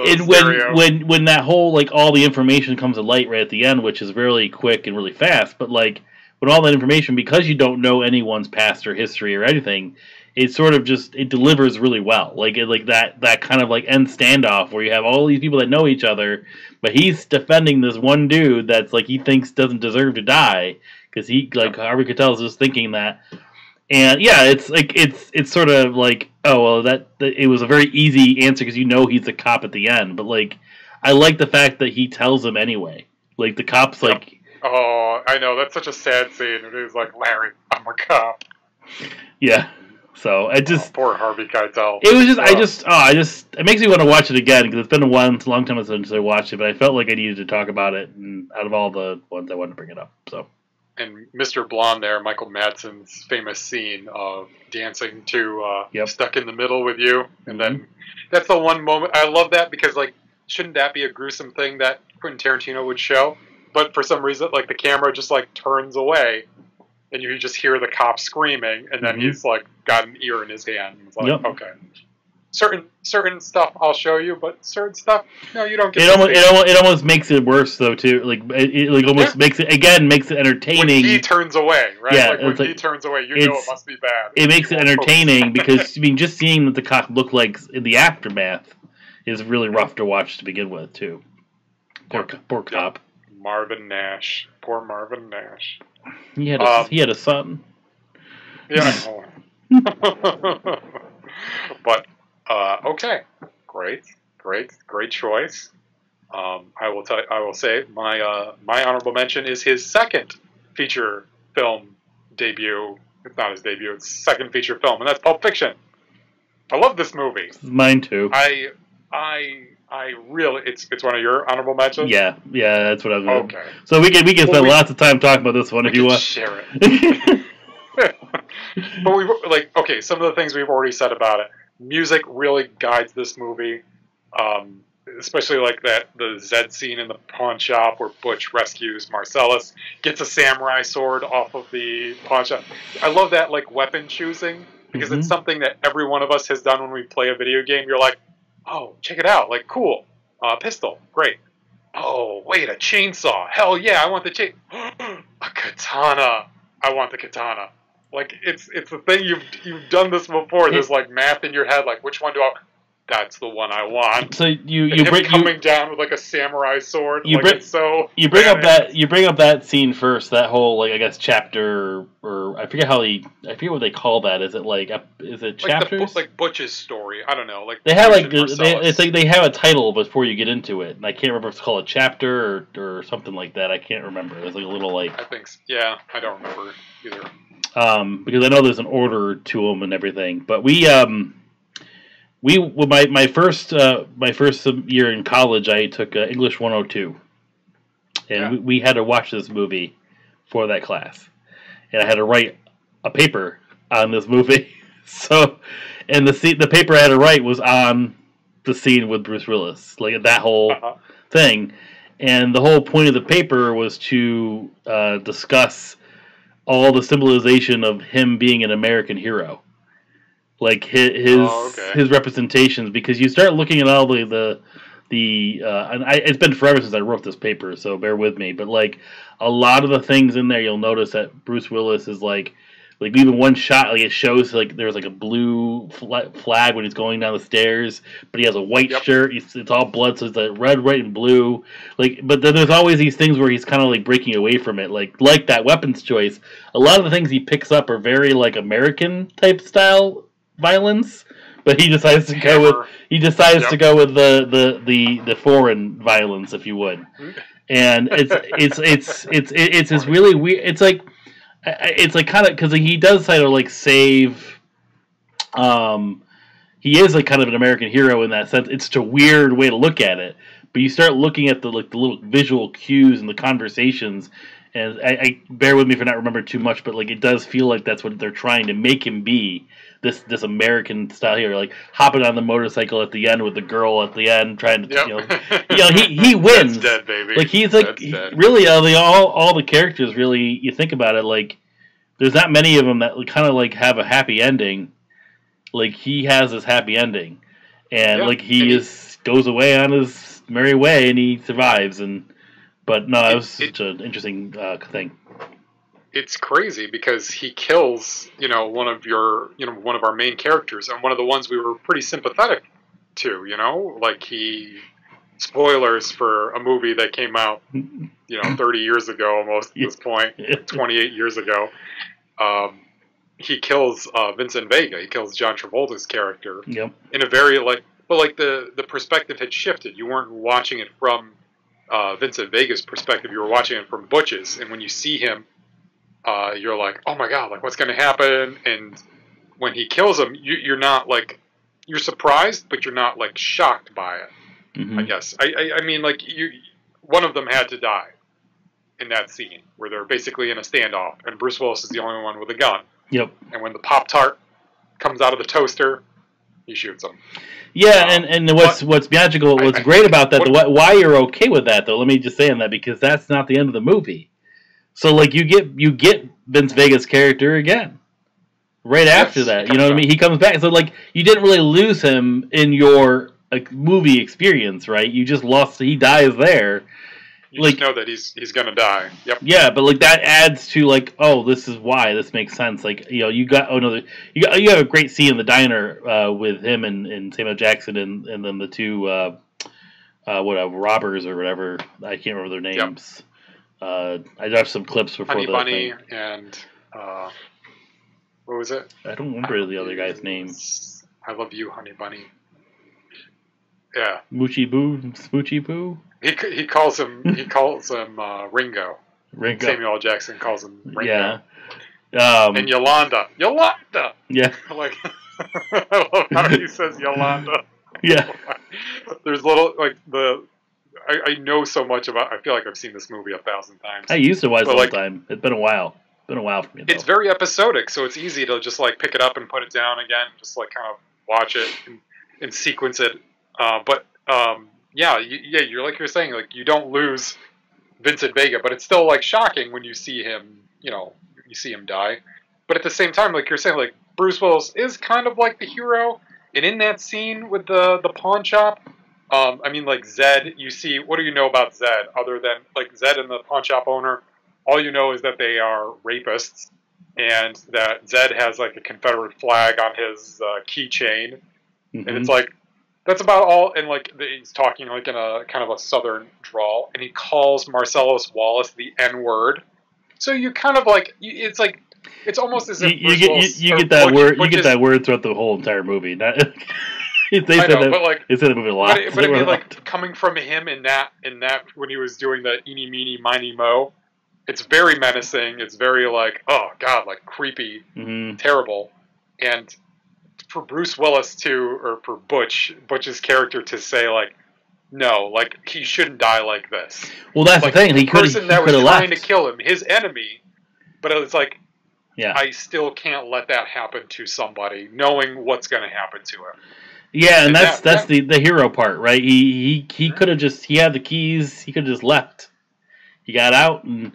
A: when that whole like all the information comes to light right at the end, which is really quick and really fast, but like. When all that information, because you don't know anyone's past or history or anything, it sort of just it delivers really well. Like that kind of like end standoff where you have all these people that know each other, but he's defending this one dude that's like he thinks doesn't deserve to die because he like Harvey Keitel is just thinking that. And yeah, it's like it's sort of like that it was a very easy answer because you know he's a cop at the end, but like I like the fact that he tells him anyway. Like the cop's like.
B: Oh, I know. That's such a sad scene. It is like, Larry, I'm a cop.
A: Yeah. So I just
B: poor Harvey Keitel.
A: It was just it makes me want to watch it again because it's been a long time since I watched it, but I felt like I needed to talk about it, and out of all the ones I wanted to bring it up. So.
B: And Mr. Blonde there, Michael Madsen's famous scene of dancing to "Stuck in the Middle with You," and then that's the one moment I love that because like, shouldn't that be a gruesome thing that Quentin Tarantino would show? But for some reason, like the camera just like turns away, and you just hear the cop screaming, and then he's like got an ear in his hand. And it's like, okay, certain stuff I'll show you, but certain stuff, no, you don't get.
A: It almost makes it worse though too. Like it like almost makes it entertaining.
B: When he turns away, right? Yeah, like when he turns away, you know it must be bad.
A: It makes it entertaining because I mean, just seeing what the cop looked like in the aftermath is really rough to watch to begin with too. Poor cop.
B: Marvin Nash. Poor Marvin Nash.
A: He had a son.
B: Yeah. But okay. Great choice. I will say my honorable mention is his second feature film debut. It's not his debut, it's his second feature film, and that's Pulp Fiction. I love this movie.
A: Mine too.
B: I really, it's one of your honorable mentions?
A: Yeah, that's what I was doing. Okay. So we can spend lots of time talking about this one if you want.
B: Share it. But we like, okay, some of the things we've already said about it. Music really guides this movie, especially like the Zed scene in the pawn shop where Butch rescues Marcellus, gets a samurai sword off of the pawn shop. I love that like weapon choosing because it's something that every one of us has done when we play a video game. You're like, oh, check it out. Like, cool. Pistol. Great. Oh, wait, a chainsaw. Hell yeah, I want the a katana. I want the katana. Like, it's the thing you've done this before. There's, like, math in your head. Like, which one do I... That's the one I want.
A: So you
B: coming down with like a samurai sword.
A: You bring up that scene first. That whole like I guess chapter or I forget what they call that. Is it chapters?
B: Like Butch's story. I don't know. Like
A: they have like it's like they have a title before you get into it, and I can't remember if it's called a chapter or something like that. I can't remember. There's like a little like
B: I think I don't remember either.
A: Because I know there's an order to them and everything, but my first year in college, I took English 102, and we had to watch this movie for that class, and I had to write a paper on this movie. So, and the paper I had to write was on the scene with Bruce Willis, like that whole thing, And the whole point of the paper was to discuss all the symbolization of him being an American hero, like his representations. Because you start looking at all it's been forever since I wrote this paper, so bear with me. But like a lot of the things in there, you'll notice that Bruce Willis is like even one shot, like it shows like there's like a blue flag when he's going down the stairs, but he has a white shirt. It's all blood, so it's like red, white, and blue. Like, but then there's always these things where he's kind of like breaking away from it, like that weapons choice. A lot of the things he picks up are very like American type style violence, but he decides to go with the foreign violence, if you would. And it's this really weird. It's like kind of because he does kind of like save. He is like kind of an American hero in that sense. It's just a weird way to look at it, but you start looking at the little visual cues and the conversations, and I bear with me for not remembering too much, but like it does feel like that's what they're trying to make him be. This American style here, like hopping on the motorcycle at the end with the girl at the end, trying to he wins.
B: That's dead, baby.
A: Like he's like really all the characters really. You think about it, like there's not many of them that kind of like have a happy ending. Like he has this happy ending, and like he goes away on his merry way, and he survives. But no, it was such an interesting thing.
B: It's crazy because he kills, one of our main characters, and one of the ones we were pretty sympathetic to, like spoilers for a movie that came out, 30 years ago almost at this point, 28 years ago. He kills Vincent Vega. He kills John Travolta's character in a very the perspective had shifted. You weren't watching it from Vincent Vega's perspective. You were watching it from Butch's, and when you see him, you're like, oh my god, like what's going to happen? And when he kills him, you're not like, you're surprised, but you're not like shocked by it. I guess. I mean, like one of them had to die in that scene where they're basically in a standoff, and Bruce Willis is the only one with a gun.
A: Yep.
B: And when the Pop-Tart comes out of the toaster, he shoots him.
A: Yeah, and what's magical, what's great about that, why you're okay with that though? Let me just say on that, because that's not the end of the movie. So like you get Vince Vega's character again right after that. You know what I mean? He comes back. So like you didn't really lose him in your movie experience, right? You just lost. He dies there.
B: You just know that he's gonna die. Yep.
A: Yeah, but like that adds to like, oh, this is why this makes sense. Like you have a great scene in the diner with him and Samuel Jackson and then the two robbers or whatever. I can't remember their names. Yep. I have some clips before
B: Honey Bunny thing. And what was it?
A: I don't remember the other guy's name.
B: I love you, Honey Bunny. Yeah.
A: Moochie Boo, Smoochie Boo.
B: He calls him Ringo. Samuel L. Jackson calls him Ringo.
A: Yeah.
B: And Yolanda.
A: Yeah.
B: Like I love how he says Yolanda.
A: Yeah.
B: There's little like I know so much about. I feel like I've seen this movie 1,000 times.
A: I used to watch it all the time. It's been a while. For me. Though.
B: It's very episodic, so it's easy to just like pick it up and put it down again, just like kind of watch it and sequence it. You're like you're saying, like you don't lose Vincent Vega, but it's still like shocking when you see him, you see him die. But at the same time, like you're saying, like Bruce Willis is kind of like the hero, and in that scene with the pawn shop, I mean, like Zed, you see, what do you know about Zed other than like Zed and the pawn shop owner? All you know is that they are rapists, and that Zed has like a Confederate flag on his keychain, and it's like. That's about all, and like he's talking like in a kind of a southern drawl, and he calls Marcellus Wallace the N-word. So you kind of like it's like it's almost as if you
A: get that word you get that word throughout the whole entire movie. They said the movie a lot.
B: But I mean, like coming from him in that when he was doing the eeny meeny miny mo, it's very menacing. It's very like oh god, like creepy, terrible, and. For Bruce Willis or for Butch's character to say like, no, like he shouldn't die like this.
A: Well, that's
B: like,
A: the thing.
B: The person that was trying to kill him, his enemy, but it was like, I still can't let that happen to somebody, knowing what's going to happen to him.
A: Yeah, and
B: And
A: that's the hero part, right? He could have just he had the keys. He could have just left. He got out and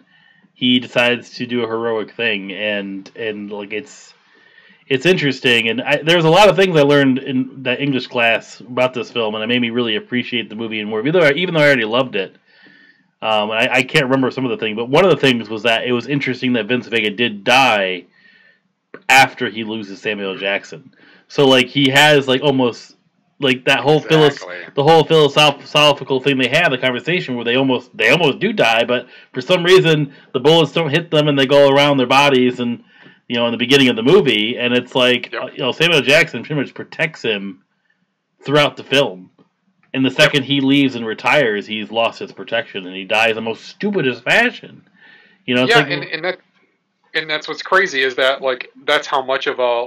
A: he decides to do a heroic thing, and like it's interesting. And there's a lot of things I learned in that English class about this film, and it made me really appreciate the movie more. Even though I already loved it, I can't remember some of the things, but one of the things was that it was interesting that Vince Vega did die after he loses Samuel Jackson. So like he has like almost like that whole the whole philosophical thing they have, the conversation where they almost do die, but for some reason the bullets don't hit them and they go around their bodies, and in the beginning of the movie, and it's like Samuel Jackson pretty much protects him throughout the film. And the second he leaves and retires, he's lost his protection and he dies in the most stupidest fashion. It's
B: and that's what's crazy is that like that's how much of a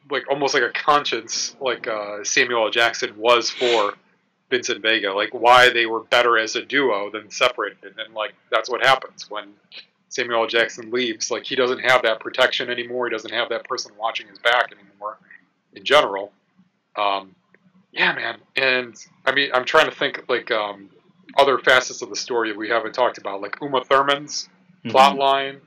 B: like almost like a conscience like Samuel L. Jackson was for Vincent Vega, like why they were better as a duo than separated, and like that's what happens when Samuel L. Jackson leaves. Like he doesn't have that protection anymore. He doesn't have that person watching his back anymore. In general, yeah, man. And I mean, I'm trying to think like other facets of the story that we haven't talked about, like Uma Thurman's plot line.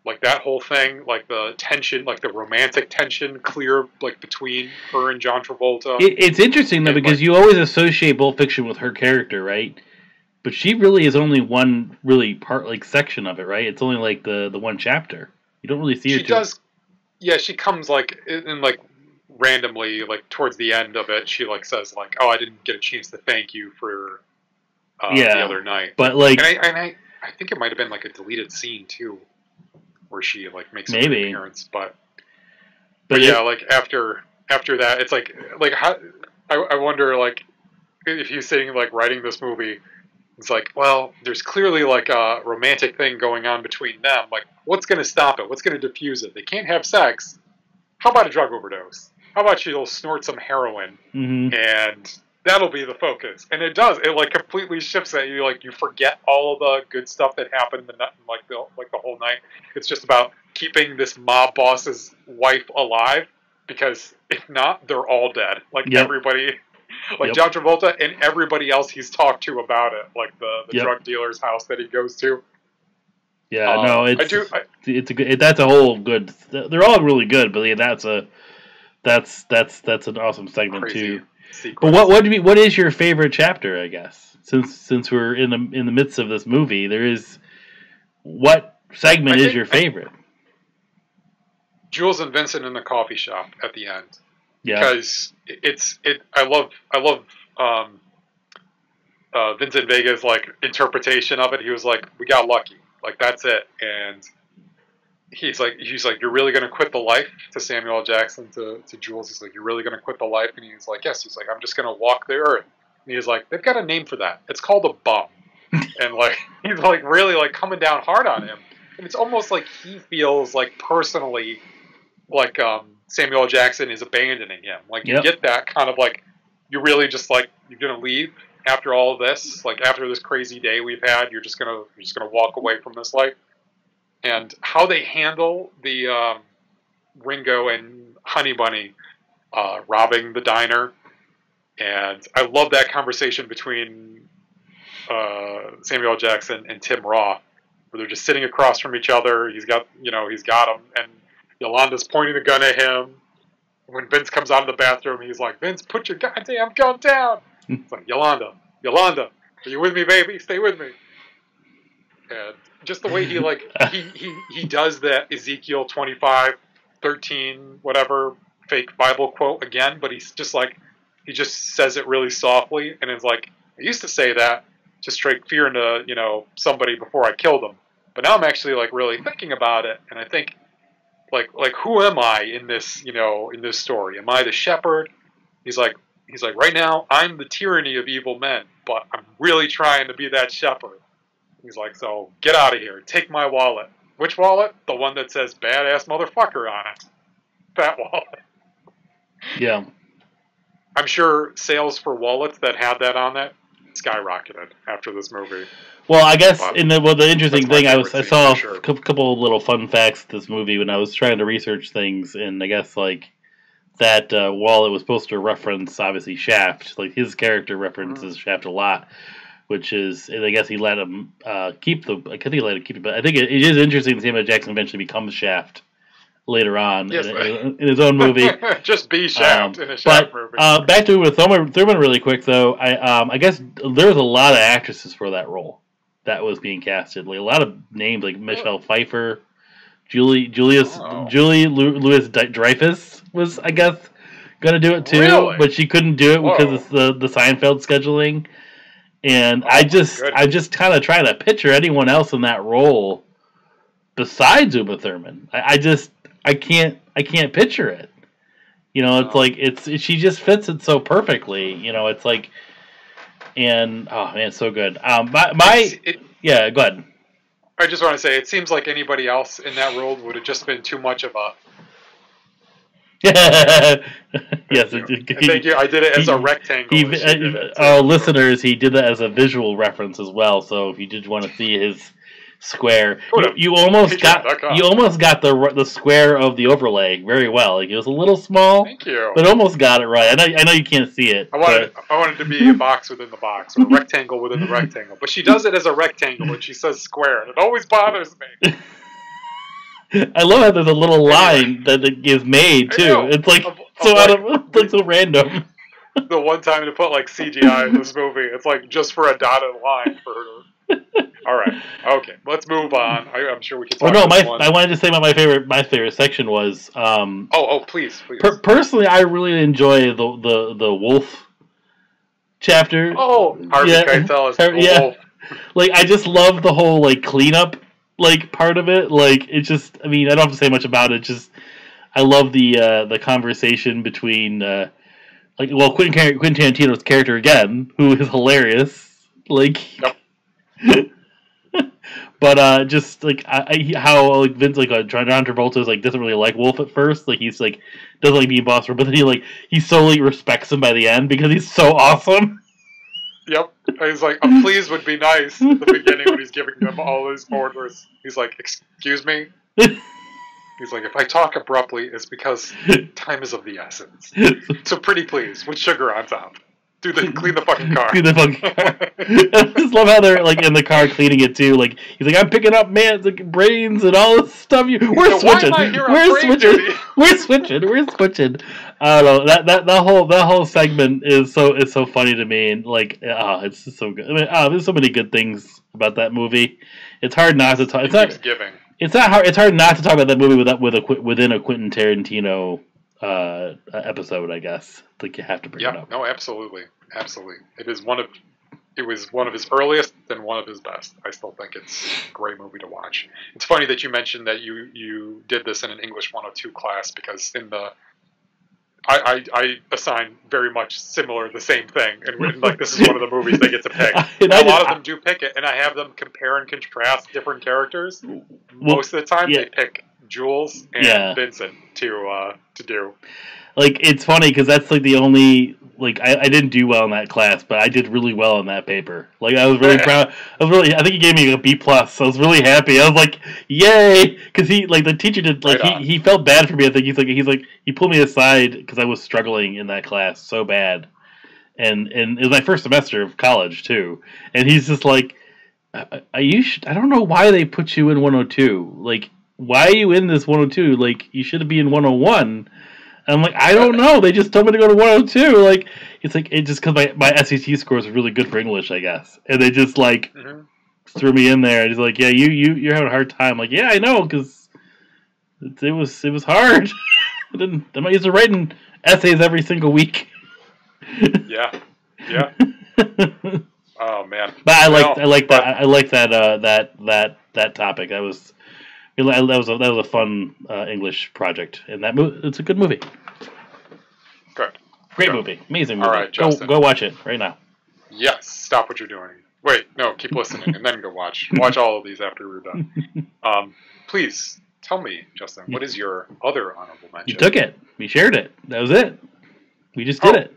B: Like that whole thing, like the tension, like the romantic tension, clear like between her and John Travolta.
A: It's interesting though because you always associate Pulp Fiction with her character, right? But she really is only one really part, like section of it, right? It's only like the one chapter. You don't really see her.
B: She does. Yeah, she comes like in like randomly, like towards the end of it. She like says like, "Oh, I didn't get a chance to thank you for the other night."
A: But like,
B: and I think it might have been like a deleted scene too, where she like makes an appearance, but yeah, like after that, it's like how I wonder like if he's sitting like writing this movie, it's like, well, there's clearly like a romantic thing going on between them. Like, what's going to stop it? What's going to diffuse it? They can't have sex. How about a drug overdose? How about she'll snort some heroin and that'll be the focus? And it does. It like completely shifts that. You like you forget all of the good stuff that happened like the whole night. It's just about keeping this mob boss's wife alive, because if not, they're all dead. Like everybody, like John Travolta and everybody else he's talked to about it, like the drug dealer's house that he goes to.
A: Yeah, no, it's a good. That's a whole good. They're all really good, but yeah, that's an awesome segment too. Sequence. But what is your favorite chapter? I guess since we're in the midst of this movie, what segment is your favorite?
B: Jules and Vincent in the coffee shop at the end. Yeah, because I love Vincent Vega's like interpretation of it. He was like, we got lucky, like that's it, and he's like, you're really gonna quit the life, to Samuel L. Jackson, to Jules. He's like, you're really gonna quit the life, and he's like, yes. He's like, I'm just gonna walk the earth. And he's like, they've got a name for that. It's called a bum. And like he's like really like coming down hard on him, and it's almost like he feels like personally like Samuel L. Jackson is abandoning him. Like you get that kind of like, you're really just like, you're gonna leave after all of this, like after this crazy day we've had, you're just gonna walk away from this life. And how they handle the Ringo and Honey Bunny robbing the diner, and I love that conversation between Samuel L. Jackson and Tim Roth, where they're just sitting across from each other. He's got him, and Yolanda's pointing the gun at him. When Vince comes out of the bathroom, he's like, "Vince, put your goddamn gun down." It's like, Yolanda, are you with me, baby? Stay with me. And just the way he like he does that Ezekiel 25:13 whatever fake Bible quote again, but he's just like, he just says it really softly, and it's like, I used to say that to strike fear into somebody before I killed them, but now I'm actually like really thinking about it, and I think like who am I in this in this story? Am I the shepherd? He's like right now I'm the tyranny of evil men, but I'm really trying to be that shepherd. He's like, so get out of here. Take my wallet. Which wallet? The one that says badass motherfucker on it. That wallet.
A: Yeah.
B: I'm sure sales for wallets that had that on it skyrocketed after this movie.
A: Well, I guess the interesting thing, I saw a couple of little fun facts of this movie when I was trying to research things, and I guess like that while it was supposed to reference obviously Shaft, like his character references
B: Mm-hmm.
A: Shaft a lot, which is, and I guess he let him keep the. I think he let him keep it, but I think it is interesting to see Samuel Jackson eventually becomes Shaft later on
B: Yes,
A: in his own movie.
B: just be Shaft in a Shaft movie.
A: Back to Uma Thurman really quick though. I guess there was a lot of actresses for that role that was being casted. Like a lot of names like Michelle Pfeiffer, Julie Louis Dreyfus was, I guess, gonna do it too,
B: Really?
A: but she couldn't do it because of the Seinfeld scheduling. And I just kind of try to picture anyone else in that role besides Uma Thurman. I can't picture it. You know, it's like she just fits it so perfectly. You know, it's like, and oh man, it's so good. Yeah, go ahead.
B: I just want to say, it seems like anybody else in that role would have just been too much of a.
A: Yes,
B: thank you. I did it as a rectangle.
A: Listeners, he did that as a visual reference as well. So if you did want to see his square, you almost got the square of the overlay very well. Like it was a little small,
B: thank you,
A: but almost got it right. I know you can't see it.
B: I wanted to be a box within the box, or a rectangle within the rectangle. But she does it as a rectangle when she says square, and it always bothers me.
A: I love how there's a little line that is made too. It's like so random.
B: The one time to put like CGI in this movie, it's like just for a dotted line for her to. All right, okay, let's move on. I'm sure we can talk about this one.
A: I wanted to say about my favorite section was.
B: Please.
A: Personally, I really enjoy the wolf chapter.
B: Oh, Harvey Keitel is the wolf.
A: Like I just love the whole like cleanup. Like part of it, like it's just. I mean, I don't have to say much about it. Just I love the conversation between Quentin Tarantino's character again, who is hilarious. Like, but just like how like Vince John Travolta is like doesn't really like Wolf at first. Like he's like doesn't like being boss, but then he solely respects him by the end because he's so awesome.
B: Yep. He's like, a please would be nice at the beginning when he's giving them all his orders. He's like, excuse me? He's like, if I talk abruptly, it's because time is of the essence. So pretty please, with sugar on top. Clean the fucking car.
A: I just love how they're like in the car cleaning it too. Like he's like, I'm picking up man's like brains and all this stuff. We're switching. I don't know. That whole segment is so funny to me, and like it's just so good. I mean, there's so many good things about that movie. It's hard not to talk. It's hard not to talk about that movie within a Quentin Tarantino episode, I guess. Like you have to bring it up.
B: No, absolutely. It was one of his earliest and one of his best. I still think it's a great movie to watch. It's funny that you mentioned that you did this in an English 102 class, because in the I assign very much similar the same thing, and like this is one of the movies they get to pick. A lot of them do pick it, and I have them compare and contrast different characters. Most of the time, they pick Jules and Vincent to do.
A: Like it's funny because that's like the only I didn't do well in that class, but I did really well in that paper. Like I was really proud. I think he gave me a B+. I was really happy. I was like, yay! Because the teacher did he felt bad for me. I think he pulled me aside because I was struggling in that class so bad, and it was my first semester of college too. And he's just like, I don't know why they put you in 102. Like, why are you in this 102? Like, you should be in 101. I'm like, I don't know. They just told me to go to 102. Like, it's like just because my SAT score is really good for English, I guess, and they just threw me in there. And he's like, yeah, you're having a hard time. I'm like, yeah, I know, because it was hard. I'm not used to writing essays every single week.
B: Yeah. Oh man.
A: But I like that topic. That was a fun English project, and it's a good movie.
B: Good.
A: Great movie. Amazing movie.
B: All right, Justin.
A: Go watch it right now.
B: Yes. Stop what you're doing. Wait, no, keep listening and then go watch. Watch all of these after we're done. Please tell me, Justin, what is your other honorable mention?
A: You took it. We shared it. That was it. We just did it.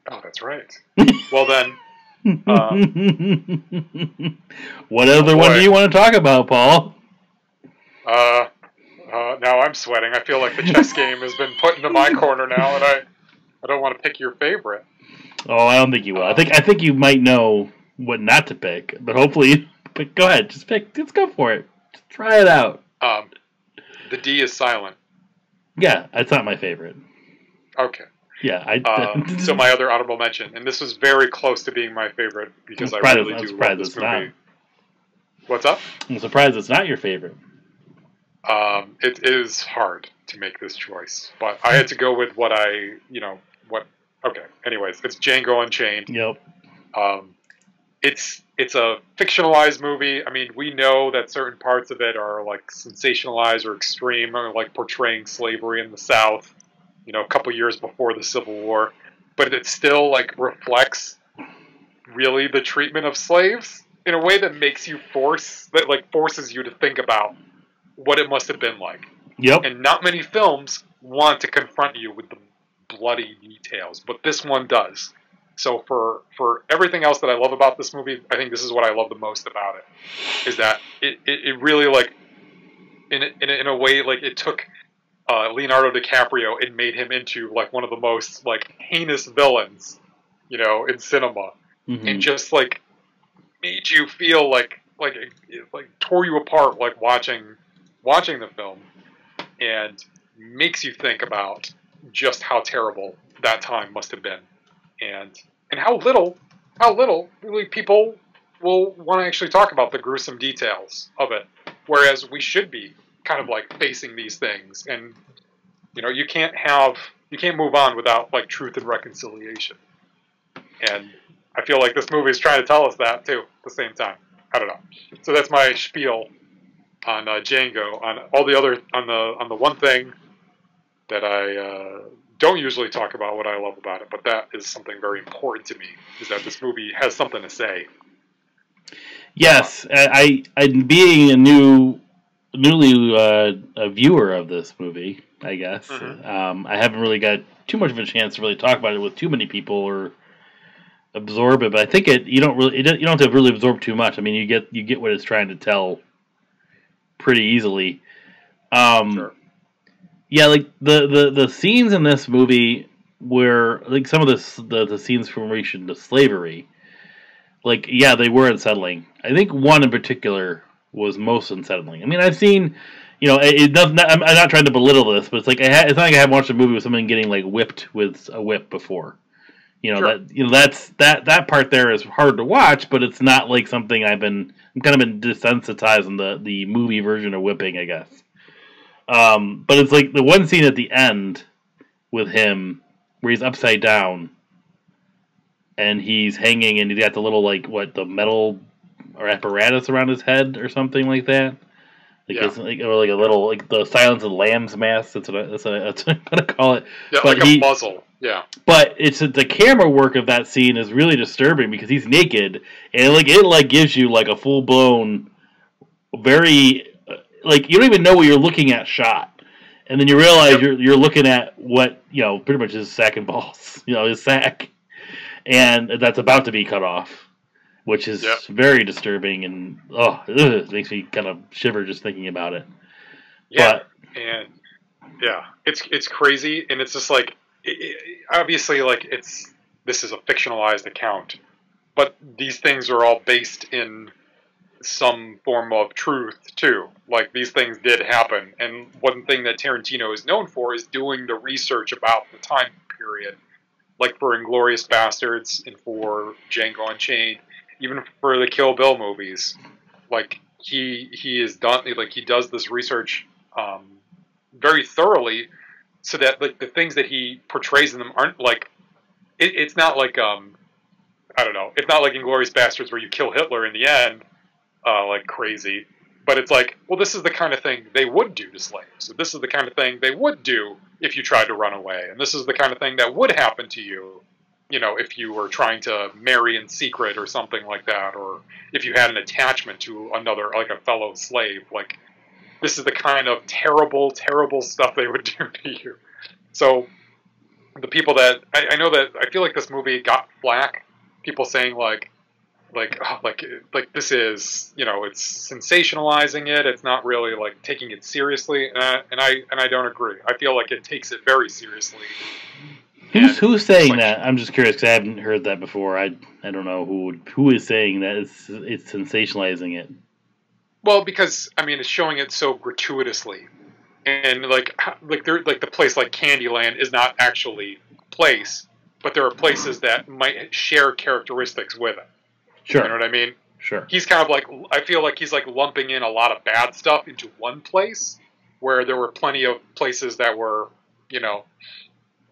B: Oh, that's right. Well then.
A: What other one do you want to talk about, Paul?
B: Now I'm sweating. I feel like the chess game has been put into my corner now, and I don't want to pick your favorite.
A: Oh, I don't think you will. I think you might know what not to pick, but hopefully, but go ahead, just pick. Let's go for it. Just try it out.
B: The D is silent.
A: Yeah, it's not my favorite.
B: Okay.
A: Yeah,
B: so my other honorable mention, and this was very close to being my favorite because I really do love this movie.
A: Not.
B: What's up?
A: I'm surprised it's not your favorite.
B: It is hard to make this choice, but I had to go with what okay. Anyways, it's Django Unchained.
A: Yep.
B: It's a fictionalized movie. I mean, we know that certain parts of it are like sensationalized or extreme, or like portraying slavery in the South, a couple years before the Civil War, but it still like reflects really the treatment of slaves in a way that forces you to think about what it must have been like.
A: Yep.
B: And not many films want to confront you with the bloody details, but this one does. So for everything else that I love about this movie, I think this is what I love the most about it, is that it really, like, in a way, like, it took Leonardo DiCaprio and made him into, like, one of the most, like, heinous villains, in cinema.
A: Mm-hmm.
B: And just, like, made you feel like tore you apart, like, watching the film, and makes you think about just how terrible that time must have been, and how little really people will want to actually talk about the gruesome details of it, whereas we should be kind of like facing these things, and you can't move on without like truth and reconciliation, and I feel like this movie is trying to tell us that too at the same time. I don't know. So that's my spiel on Django. On all the other, on the one thing that I don't usually talk about what I love about it, but that is something very important to me, is that this movie has something to say.
A: Yes, I being a newly a viewer of this movie, I guess.
B: Mm-hmm.
A: I haven't really got too much of a chance to really talk about it with too many people or absorb it, but I think you don't have to really absorb too much. I mean, you get what it's trying to tell pretty easily.
B: Sure.
A: Yeah, like the scenes in this movie where, like, some of the scenes from relation to slavery, like, yeah, they were unsettling. I think one in particular was most unsettling. I mean, I've seen, it doesn't. I'm not trying to belittle this, but it's like it's not like I haven't watched a movie with someone getting like whipped with a whip before.
B: Sure.
A: That part there is hard to watch, but it's not like something I'm kind of been desensitized on the movie version of whipping, I guess. But it's like the one scene at the end with him where he's upside down and he's hanging and he's got the little, like, the metal or apparatus around his head or something like that. Like,
B: yeah.
A: It's like, or like a little, like the Silence of the Lambs mask. That's what I'm gonna call it.
B: Yeah,
A: but
B: like a muzzle. Yeah.
A: But it's the camera work of that scene is really disturbing because he's naked and it gives you like a full blown, very, like, you don't even know what you're looking at shot, and then you realize you're looking at what pretty much his sack and balls, his sack, and that's about to be cut off, which is very disturbing, and it makes me kind of shiver just thinking about it.
B: Yeah, it's crazy, and it's just like obviously like this is a fictionalized account, but these things are all based in some form of truth too. Like, these things did happen, and one thing that Tarantino is known for is doing the research about the time period, like for Inglourious Bastards and for Django Unchained, even for the Kill Bill movies. Like, he does this research very thoroughly, so that like the things that he portrays in them aren't like it's not like I don't know, it's not like Inglourious Bastards where you kill Hitler in the end like crazy, but it's like, well, this is the kind of thing they would do to slaves. So this is the kind of thing they would do if you tried to run away, and this is the kind of thing that would happen to you, if you were trying to marry in secret or something like that, or if you had an attachment to another, like a fellow slave. Like, this is the kind of terrible, terrible stuff they would do to you. So the people that I know, that I feel like this movie got flack, people saying like, like this is, it's sensationalizing it. It's not really like taking it seriously, and I don't agree. I feel like it takes it very seriously.
A: Who's saying that? I'm just curious because I haven't heard that before. I don't know who is saying that it's sensationalizing it.
B: Well, because I mean, it's showing it so gratuitously, and like the place like Candyland is not actually a place, but there are places that might share characteristics with it.
A: Sure.
B: You know what I mean?
A: Sure.
B: He's kind of like, I feel like he's like lumping in a lot of bad stuff into one place, where there were plenty of places that were,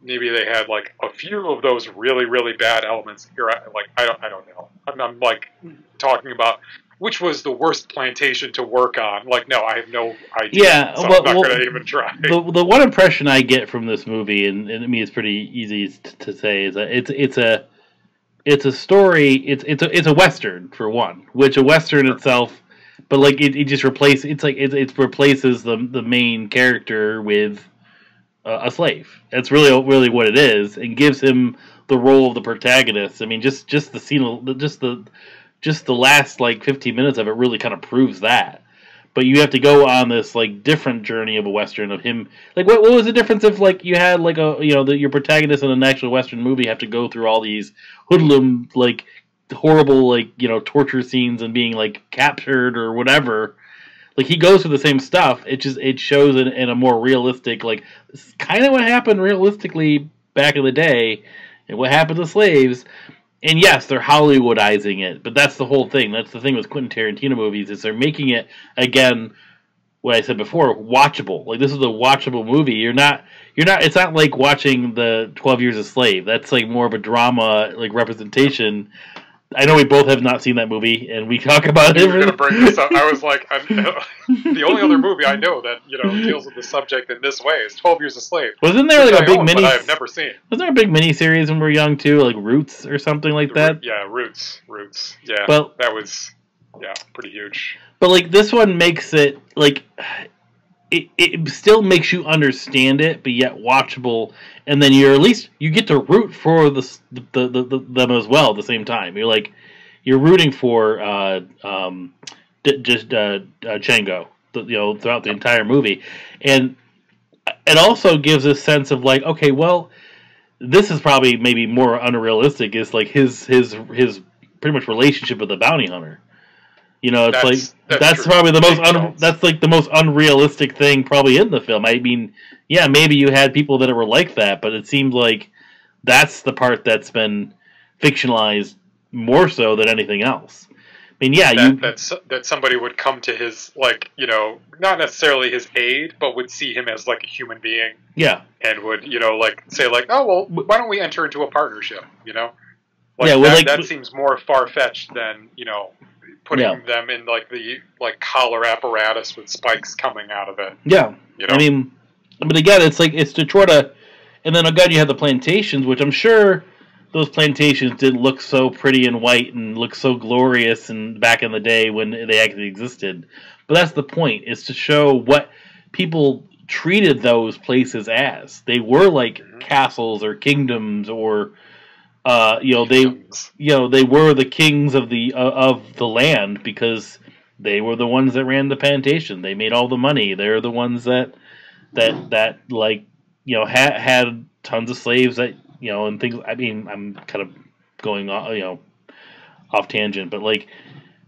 B: maybe they had like a few of those really, really bad elements. Here, I don't know. I'm like talking about which was the worst plantation to work on. Like, no, I have no idea.
A: Yeah,
B: so I'm not going to even try.
A: The one impression I get from this movie, and I mean it's pretty easy to say, is that it's a story. It's a western for one, which a western itself, but like it just replaces. It's like it replaces the main character with a slave. That's really what it is, and gives him the role of the protagonist. I mean, just the scene, just the last like 15 minutes of it really kind of proves that. But you have to go on this like different journey of a western of him. Like, what was the difference if like you had like your protagonist in an actual western movie have to go through all these hoodlum like horrible like torture scenes and being like captured or whatever. Like, he goes through the same stuff. It shows in a more realistic, like, this is kind of what happened realistically back in the day, and what happened to slaves. And yes, they're Hollywoodizing it, but that's the whole thing. That's the thing with Quentin Tarantino movies, is they're making it, again, what I said before, watchable. Like, this is a watchable movie. It's not like watching the 12 Years a Slave. That's like more of a drama, like, representation. I know we both have not seen that movie, and we talk about it.
B: You were going to bring this up. I was like, the only other movie I know that deals with the subject in this way is 12 Years a Slave.
A: Wasn't there like a big mini?
B: I've never seen.
A: Wasn't there a big mini series when we were young too, like Roots or something like that?
B: Yeah, Roots. Yeah,
A: but
B: that was pretty huge.
A: But like this one makes it like it still makes you understand it, but yet watchable, and then you get to root for them as well at the same time. You're rooting for Django, throughout the entire movie, and it also gives a sense of like, okay, well, this is probably maybe more unrealistic. Is like his pretty much relationship with the bounty hunter. That's probably the most that's like the most unrealistic thing probably in the film. I mean, yeah, maybe you had people that were like that, but it seems like that's the part that's been fictionalized more so than anything else. I mean, yeah,
B: that somebody would come to his not necessarily his aid, but would see him as like a human being.
A: Yeah,
B: and would say like, oh well, why don't we enter into a partnership? That seems more far fetched than putting them in like the collar apparatus with spikes coming out of it.
A: Yeah, I mean, but again, it's to try to, and then again you have the plantations, which I'm sure those plantations didn't look so pretty and white and look so glorious and back in the day when they actually existed. But that's the point, is to show what people treated those places as. They were like castles or kingdoms or. They were the kings of the land because they were the ones that ran the plantation. They made all the money. They're the ones that had tons of slaves that and things. I mean, I'm kind of going off tangent, but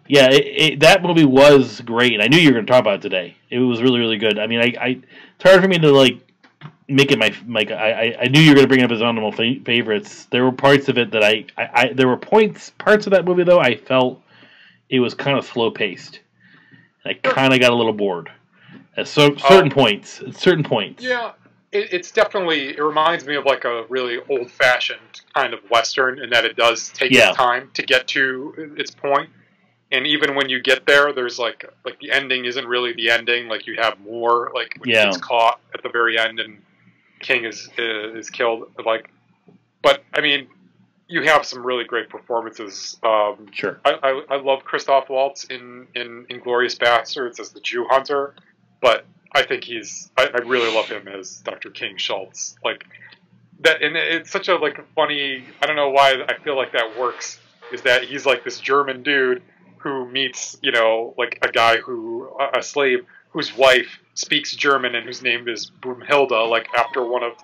A: that movie was great, and I knew you were going to talk about it today. It was really, really good. I mean, it's hard for me to make it I knew you were going to bring it up as honorable favorites. There were parts of it that there were parts of that movie though I felt it was kind of slow paced. I kind of got a little bored at certain points.
B: Yeah, it's definitely, it reminds me of like a really old fashioned kind of Western in that it does take its time to get to its point. And even when you get there, there's like the ending isn't really the ending. Like you have more when he gets caught at the very end and King is killed. But I mean, you have some really great performances.
A: Sure.
B: I love Christoph Waltz in Inglourious Basterds as the Jew hunter, but I think I really love him as Dr. King Schultz. Like that, and it's such a funny. I don't know why I feel like that works is that he's like this German dude who meets, like a slave whose wife speaks German and whose name is Brumhilde, like after one of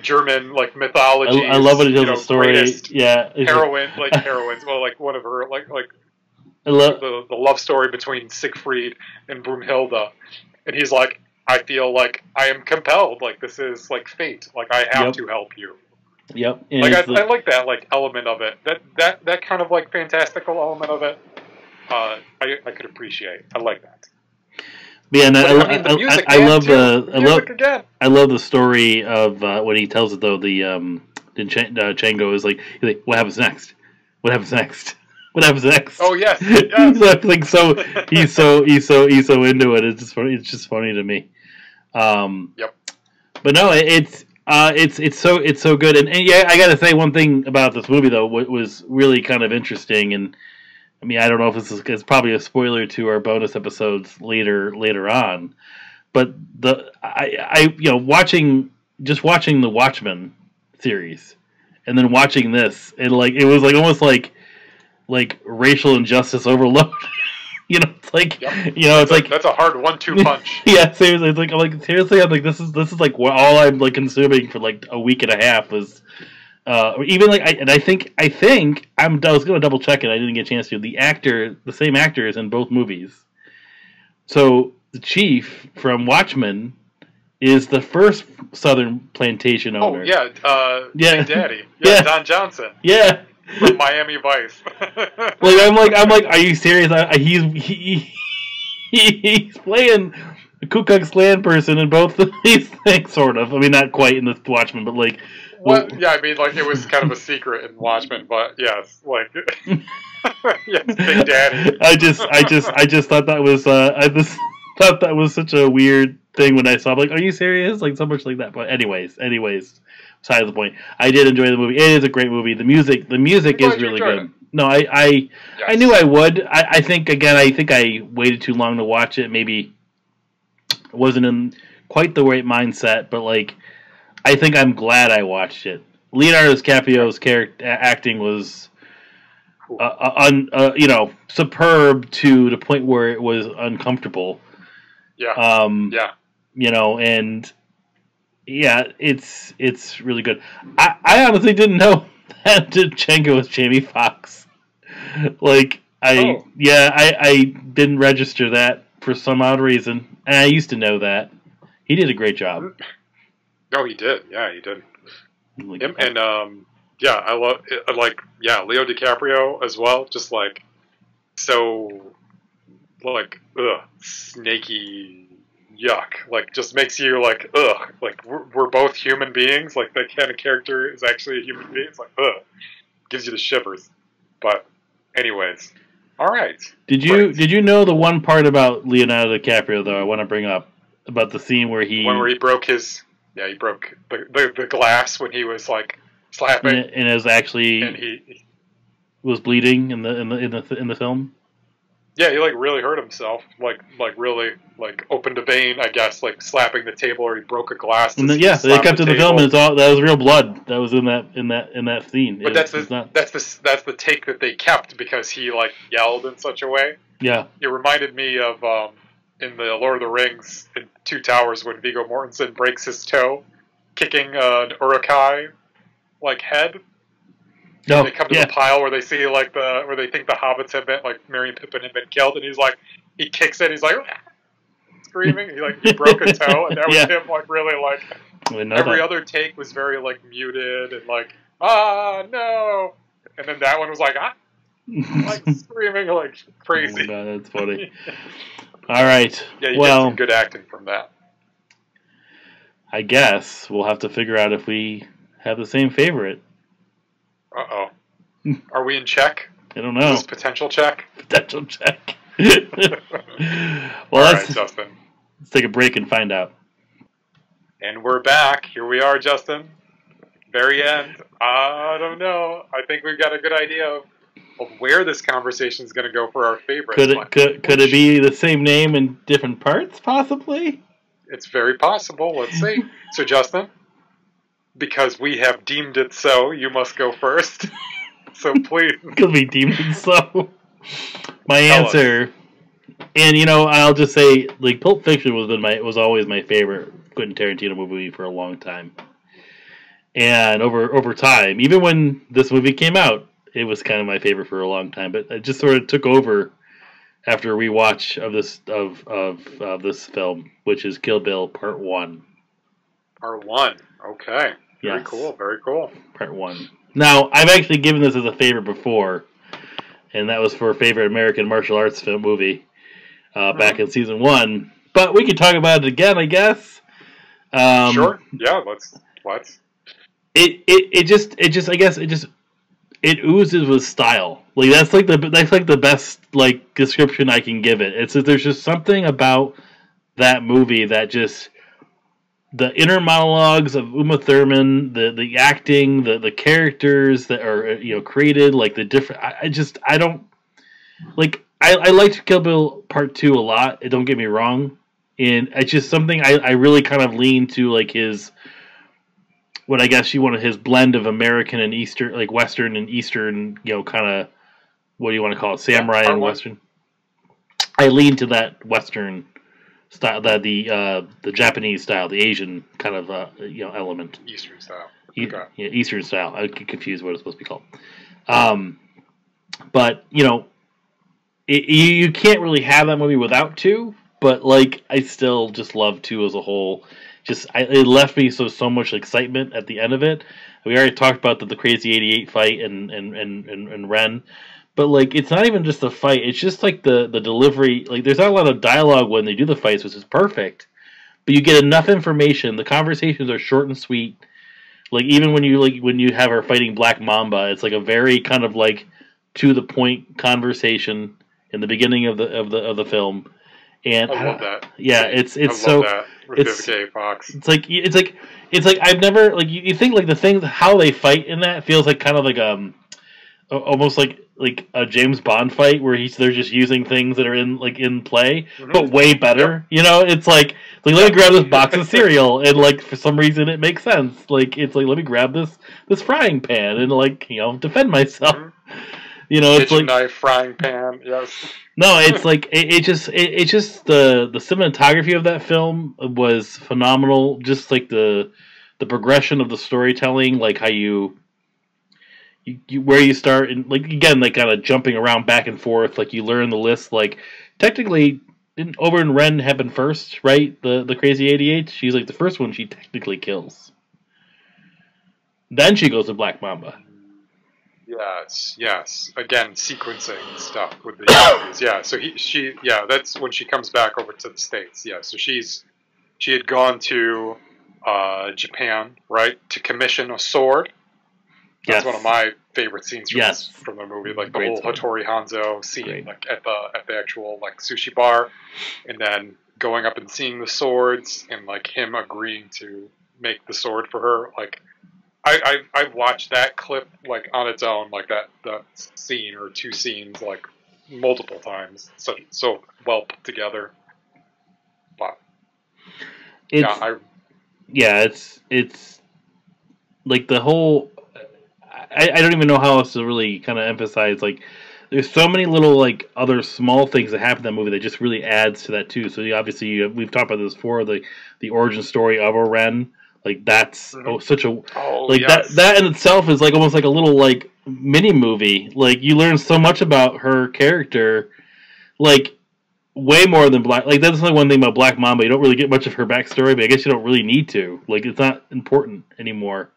B: German like mythology.
A: I love when he tells the story. Yeah,
B: heroines. Well, like one of her the love story between Siegfried and Brumhilde, and he's like, I feel like I am compelled. Like this is like fate. Like I have to help you.
A: Yep.
B: And like I like that like element of it. That kind of like fantastical element of it. I could appreciate. I like that.
A: Yeah, and I love the story of when he tells it though. Django is like, what happens next? What happens next? What happens next?
B: Oh yes.
A: Like so, he's so into it. It's just funny to me.
B: Yep.
A: But no, it's so good. And yeah, I got to say one thing about this movie though. What was really kind of interesting, and I mean, I don't know if it's probably a spoiler to our bonus episodes later on, but watching the Watchmen series, and then watching this, and like it was like almost like racial injustice overload. It's like it's like
B: that's a hard 1-2 punch.
A: Yeah, seriously, I'm like this is like all I'm like consuming for like a week and a half was. Even like I think I was gonna double check it. I didn't get a chance to. The same actor is in both movies. So the chief from Watchmen is the first Southern plantation owner.
B: Oh yeah, Big Daddy.
A: Yeah,
B: Don Johnson.
A: Yeah,
B: from Miami Vice.
A: I'm like, are you serious? He's playing a Ku Klux Klan person in both of these things, sort of. I mean, not quite in the Watchmen, but like.
B: What? Yeah, I mean, like it was kind of a secret in Watchmen, but yes, like yes, Big Daddy.
A: I just thought that was thought that was such a weird thing when I saw. I'm like, are you serious? Like so much like that. But anyways, besides the point. I did enjoy the movie. It is a great movie. The music is really good.
B: It.
A: No, I knew I would. I think I waited too long to watch it. Maybe wasn't in quite the right mindset, but like. I think I'm glad I watched it. Leonardo DiCaprio's acting was, superb to the point where it was uncomfortable.
B: Yeah.
A: And yeah, it's really good. I honestly didn't know that Django was Jamie Foxx. Like I didn't register that for some odd reason, and I used to know that. He did a great job.
B: No, he did. Yeah, he did. Him and I love it, like Leo DiCaprio as well. Just like so, like snaky, yuck. Like just makes you like ugh. Like we're both human beings. Like that kind of character is actually a human being. It's like ugh, gives you the shivers. But anyways, all right.
A: Did you know the one part about Leonardo DiCaprio though? I want to bring up about the scene where he
B: broke his. Yeah, he broke the glass when he was like slapping,
A: and it was actually
B: he
A: was bleeding in the film.
B: Yeah, he like really hurt himself, like really like opened a vein, I guess, like slapping the table, or he broke a glass.
A: And they kept in the film, and that was real blood that was in that scene.
B: But that's the take that they kept because he like yelled in such a way.
A: Yeah,
B: it reminded me of. In the Lord of the Rings in Two Towers when Viggo Mortensen breaks his toe kicking an Uruk-hai like head.
A: No,
B: they come to the pile where they see like where they think the hobbits have been like Merry and Pippin have been killed, and he kicks it, he's like screaming. He broke a toe, and that was him like really like every other take was very like muted and like no, and then that one was like like screaming like crazy.
A: Oh, no, that's funny. All right.
B: Yeah, you get some good acting from that.
A: I guess we'll have to figure out if we have the same favorite.
B: Uh-oh. Are we in check?
A: I don't know.
B: Is this potential check?
A: Potential check.
B: All right, Justin.
A: Let's take a break and find out.
B: And we're back. Here we are, Justin. Very end. I don't know. I think we've got a good idea of where this conversation is going to go for our favorite.
A: Could it be the same name in different parts, possibly?
B: It's very possible. Let's see. So, Justin, because we have deemed it so, you must go first. So please.
A: Could be demons. So my
B: Tell us.
A: answer, and you know, I'll just say, like, Pulp Fiction was always my favorite Quentin Tarantino movie for a long time. And over time, even when this movie came out, it was kind of my favorite for a long time. But it just sort of took over after a rewatch of this film, which is Kill Bill Part 1.
B: Part 1. Okay. Very
A: Yes.
B: cool. Very cool.
A: Part 1. Now, I've actually given this as a favorite before, and that was for a favorite American martial arts film movie back in season 1. But we could talk about it again, I guess.
B: Sure. Yeah. Let's.
A: It oozes with style. Like that's like the best like description I can give it. It's that there's just something about that movie that just the inner monologues of Uma Thurman, the acting, the characters that are created, like the different. I don't like. I liked Kill Bill Part 2 a lot. Don't get me wrong, and it's just something I really kind of lean to, like his. What I guess you wanted his blend of American and Eastern, like Western and Eastern, kind of, what do you want to call it, samurai and Western. I lean to that Western style, the Japanese style, the Asian kind of element.
B: Eastern style.
A: Okay. Yeah, Eastern style. I get confused what it's supposed to be called. But you can't really have that movie without 2. But like, I still just love 2 as a whole. It left me so much excitement at the end of it. We already talked about the Crazy 88 fight and Ren, but like it's not even just the fight. It's just like the delivery. Like there's not a lot of dialogue when they do the fights, which is perfect. But you get enough information. The conversations are short and sweet. Like even when you have her fighting Black Mamba, it's like a very kind of like to the point conversation in the beginning of the film. And
B: I love that.
A: Yeah, it's
B: so. That. Vivica Fox.
A: It's like I've never like you think like the things how they fight in that feels like kind of like almost like a James Bond fight where they're just using things that are in play, but way better. Yep. It's like let me grab this box of cereal and like for some reason it makes sense. Like it's like let me grab this frying pan and like defend myself. It's like
B: knife, frying pan. Yes.
A: No, it's like it just the cinematography of that film was phenomenal. Just like the progression of the storytelling, like how you where you start and like again like kind of jumping around back and forth. Like you learn the list. Like technically, didn't Oberyn Wren happen first? Right, the Crazy 88. She's like the first one she technically kills. Then she goes to Black Mamba.
B: Yes. Again, sequencing stuff with the Yankees. Yeah, so that's when she comes back over to the States. Yeah, so she had gone to Japan, right, to commission a sword. That's one of my favorite scenes from the movie, like the whole Hattori Hanzo scene, like at the actual like sushi bar, and then going up and seeing the swords and like him agreeing to make the sword for her, like. I've watched that clip like on its own, like that scene or 2 scenes like multiple times. So well put together. But
A: it's like the whole. I don't even know how else to really kind of emphasize. Like, there's so many little like other small things that happen in that movie that just really adds to that too. So obviously we've talked about this before. The origin story of a Ren. Like that's such a that in itself is like almost like a little like mini movie. Like you learn so much about her character, like way more than Black. Like that's like one thing about Black Mamba. You don't really get much of her backstory, but I guess you don't really need to. Like it's not important anymore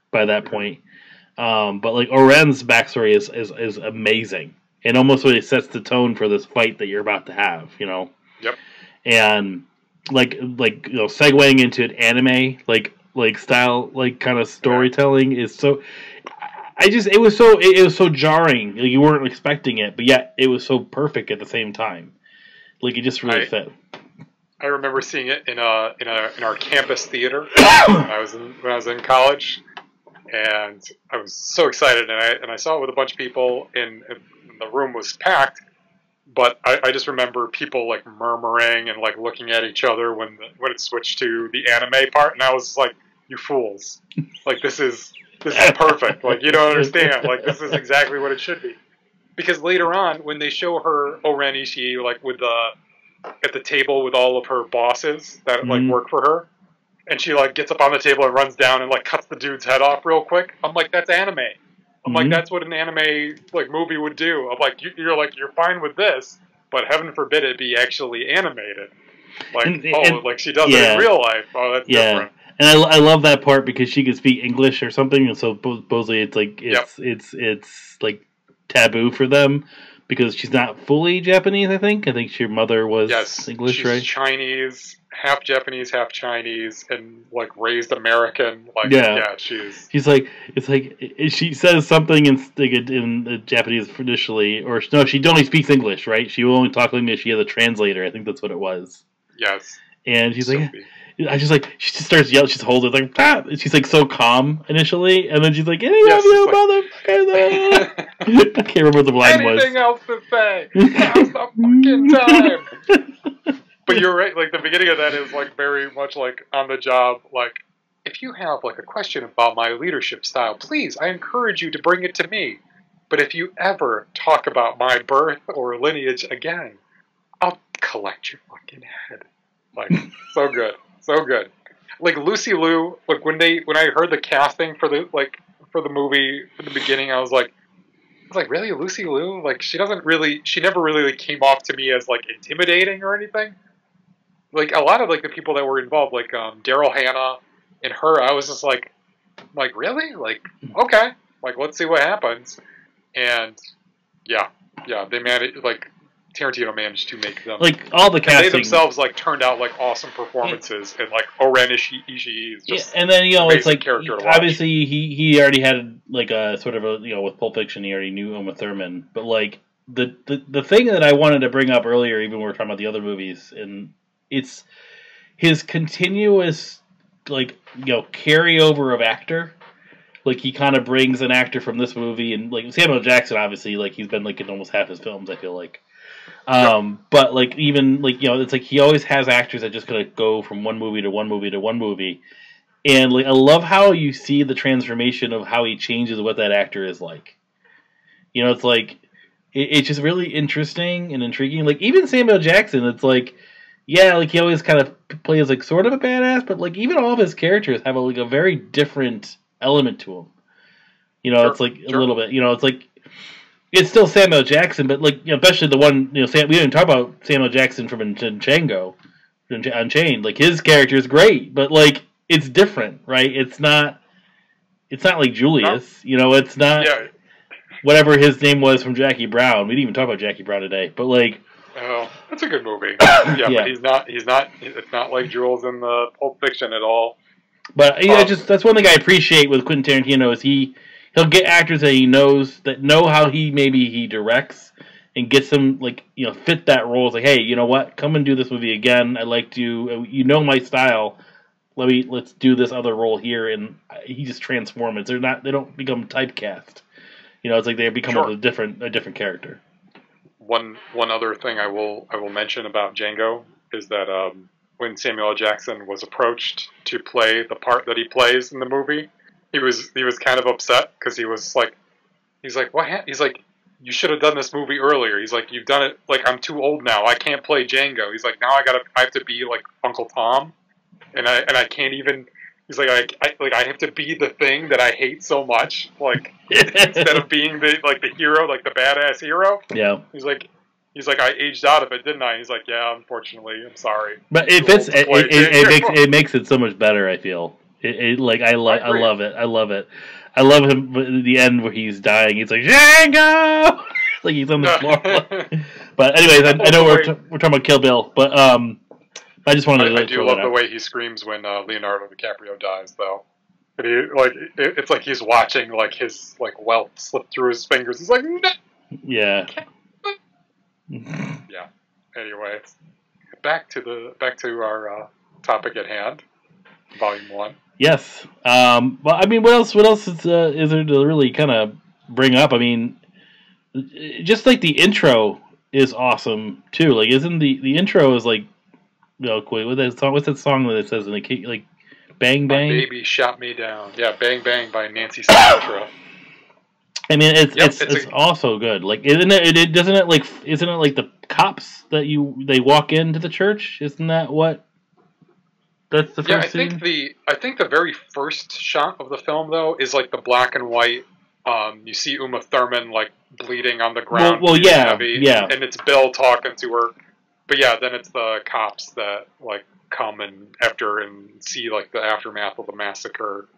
A: by that point. But like Oren's backstory is amazing and almost really sets the tone for this fight that you're about to have.
B: Yep.
A: And. Like segueing into an anime like style like kind of storytelling is so. It was so jarring. Like, you weren't expecting it, but yet it was so perfect at the same time. Like it just really fit.
B: I remember seeing it in our campus theater when I was in college, and I was so excited, and I saw it with a bunch of people, and the room was packed. But I just remember people like murmuring and like looking at each other when it switched to the anime part, and I was like, "You fools! Like this is This is perfect. Like, you don't understand. Like, this is exactly what it should be. Because later on, when they show her Oren Ishii, like, with at the table with all of her bosses that, like, work for her, and she, like, gets up on the table and runs down and, like, cuts the dude's head off real quick, I'm like, that's anime. I'm like, that's what an anime, like, movie would do. I'm like, you're fine with this, but heaven forbid it be actually animated. Like, like she does it in real life. Oh, that's different.
A: And I love that part because she can speak English or something, and so supposedly it's like it's like taboo for them because she's not fully Japanese. I think your mother was English,
B: she's
A: right?
B: Chinese, half Japanese, half Chinese, and like raised American. Like she's
A: like it's like she says something in the Japanese initially, or no, she only speaks English, right? She will only talk English. She has a translator. I think that's what it was.
B: Yes.
A: And she's like, I just like, she just starts yelling, she's holding it like, ah! And she's like so calm initially, and then she's like, any of you motherfuckers. I can't remember what the line was.
B: Anything else to say? Now's the fucking time. But you're right, like the beginning of that is like very much like on the job, like, if you have like a question about my leadership style, please, I encourage you to bring it to me. But if you ever talk about my birth or lineage again, I'll collect your fucking head. Like, so good. So good. Like Lucy Liu, like when I heard the casting for the movie in the beginning, I was like, really, Lucy Liu? Like she never really like, came off to me as like intimidating or anything. Like a lot of like the people that were involved, like Daryl Hannah and her, I was just like really? Like, okay. Like let's see what happens. And they managed, like Tarantino managed to make them,
A: like, all the casting,
B: they themselves like turned out like awesome performances, and like Oren Ishii is just
A: and then it's like
B: character to
A: obviously he already had like a sort of a with Pulp Fiction, he already knew Uma Thurman, but like the thing that I wanted to bring up earlier, even when we were talking about the other movies, and it's his continuous like carryover of actor. Like he kind of brings an actor from this movie, and like Samuel Jackson, obviously, like he's been like in almost half his films, I feel like. But like even like it's like he always has actors that just kind of go from one movie to one movie to one movie, and like I love how you see the transformation of how he changes what that actor is like. It's like it's just really interesting and intriguing. Like even Samuel Jackson, it's like like he always kind of plays like sort of a badass, but like even all of his characters have like a very different element to him. It's like a little bit. It's like. It's still Samuel Jackson, but like especially the one we didn't talk about Samuel Jackson from Django Unchained. Like his character is great, but like it's different, right? It's not like Julius. No. It's not whatever his name was from Jackie Brown. We didn't even talk about Jackie Brown today, but like
B: that's a good movie. But he's not. It's not like Jules in the Pulp Fiction at all.
A: But that's one thing I appreciate with Quentin Tarantino is he'll get actors that he knows that know how he directs and gets them like fit that role. It's like, hey, you know what? Come and do this movie again. I like to my style. Let's do this other role here, and he just transforms it. They don't become typecast. It's like they become a different character.
B: One other thing I will mention about Django is that when Samuel L. Jackson was approached to play the part that he plays in the movie, he was kind of upset because he's like, what? He's like, you should have done this movie earlier. He's like, you've done it. Like, I'm too old now. I can't play Django. He's like, now I have to be like Uncle Tom, and I can't even. He's like, I have to be the thing that I hate so much, like instead of being the hero, like the badass hero.
A: Yeah.
B: He's like, I aged out of it, didn't I? He's like, yeah, unfortunately, I'm sorry.
A: But it makes it so much better. I feel. I love it. I love it. I love him at the end where he's dying. He's like, Django! Like he's on the floor. But anyways, I know we're talking about Kill Bill, but I just wanted to.
B: I do love the way he screams when Leonardo DiCaprio dies, though. And it's like he's watching like his wealth slip through his fingers. He's like, no!
A: Yeah.
B: Yeah. Anyway, back to our topic at hand, Volume 1.
A: Yes. Well, I mean, what else is there to really kind of bring up? I mean, just like the intro is awesome too. Like, isn't the intro is like, what's that song that it says in the like Bang
B: My
A: Bang.
B: Baby Shot Me Down. Yeah, Bang Bang by Nancy Sinatra.
A: I mean, it's also good. Like, isn't it? Isn't it like the cops that they walk into the church? Isn't that what? That's the first scene.
B: I think the very first shot of the film though is like the black and white. You see Uma Thurman like bleeding on the ground.
A: Well, heavy,
B: and it's Bill talking to her. But yeah, then it's the cops that like come and see like the aftermath of the massacre.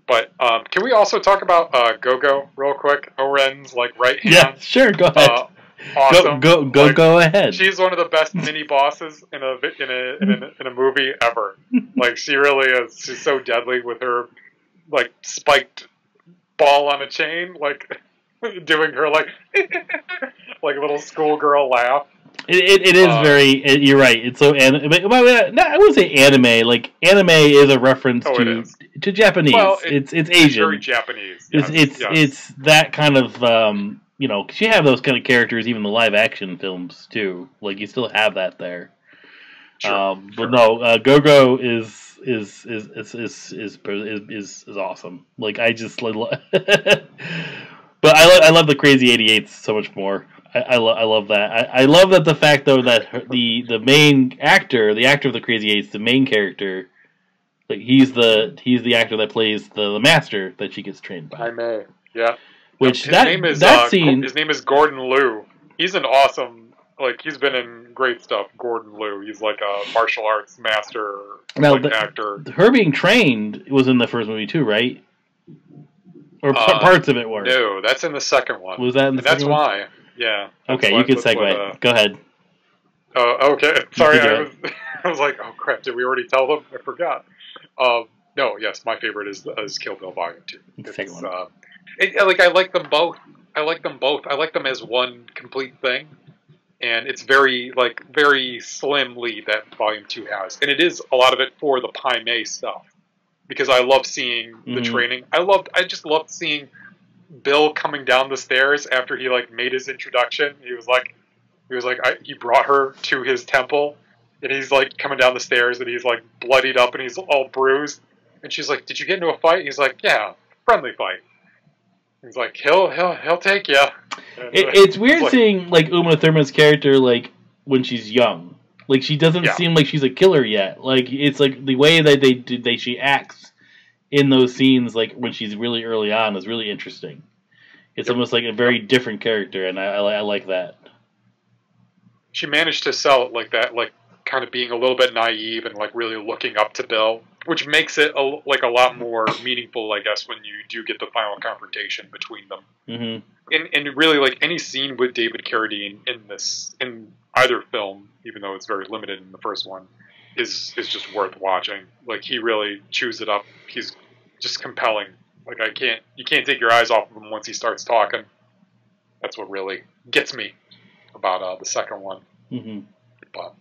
B: But can we also talk about Go-Go real quick? Oren's like right hand.
A: Yeah, sure. Go ahead.
B: Awesome.
A: Go ahead.
B: She's one of the best mini bosses in a movie ever. Like she really is. She's so deadly with her like spiked ball on a chain, like doing her like like little schoolgirl laugh.
A: It is very. You're right. It's so anime. No, I wouldn't say anime. Like anime is a reference to Japanese. Well, it's Asian. It's
B: very Japanese.
A: Yes, it's that kind of you know. 'Cause you have those kind of characters even in the live action films too. Like you still have that there. Sure, but no, Go-Go is awesome. Like I just but I love the Crazy 88s so much more. I love that. I love that the fact though that the main actor, the actor of the Crazy Eights, the main character, like he's the actor that plays the master that she gets trained by.
B: I may, yeah.
A: Which
B: his name is Gordon Liu. He's an awesome, like he's been in great stuff. Gordon Liu. He's like a martial arts master actor.
A: Her being trained was in the first movie too, right? Or parts of it were.
B: No, that's in the second one.
A: Was that in the second one?
B: That's why. Yeah.
A: Okay, you can segue. Go ahead.
B: Oh, okay. Sorry, I was like, oh crap, did we already tell them? I forgot. No, yes, my favorite is Kill Bill Volume 2.
A: Second one.
B: I like them both. I like them as one complete thing, and it's very slim lead that Volume 2 has, and it is a lot of it for the Pai Mei stuff, because I love seeing the training. I just loved seeing Bill coming down the stairs after he like made his introduction. He brought her to his temple, and he's like coming down the stairs, and he's like bloodied up, and he's all bruised, and she's like, "Did you get into a fight?" He's like, "Yeah, friendly fight." He's like, "He'll take you."
A: It's weird seeing like Uma Thurman's character like when she's young. Like she doesn't seem like she's a killer yet. Like it's like the way that she acts in those scenes, like when she's really early on, is really interesting. It's almost like a very different character, and I like that.
B: She managed to sell it like that, like kind of being a little bit naive and like really looking up to Bill, which makes it a lot more meaningful, I guess, when you do get the final confrontation between them. Mm-hmm. And really, like any scene with David Carradine in either film, even though it's very limited in the first one, is just worth watching. Like he really chews it up. He's just compelling. Like you can't take your eyes off of him once he starts talking. That's what really gets me about the second one. Mm-hmm. But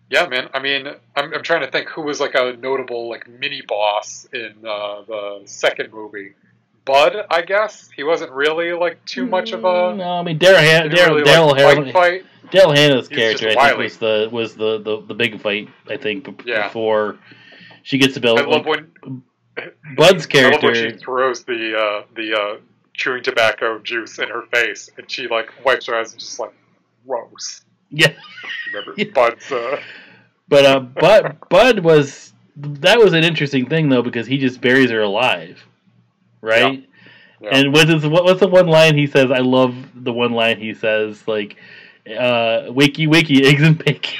B: yeah, man. I mean, I'm trying to think who was like a notable like mini boss in the second movie. Bud, I guess he wasn't really like too much of a.
A: No, I mean Daryl Hannah's character, I think, was the big fight. I think before she gets to Bill.
B: I love when
A: Bud's character.
B: I love when she throws the chewing tobacco juice in her face, and she like wipes her eyes and just like gross.
A: Yeah.
B: Remember Bud's.
A: But Bud was an interesting thing though, because he just buries her alive, right? Yeah. And what's the one line he says? I love the one line he says, like, "Wakey, wakey, eggs and bacon."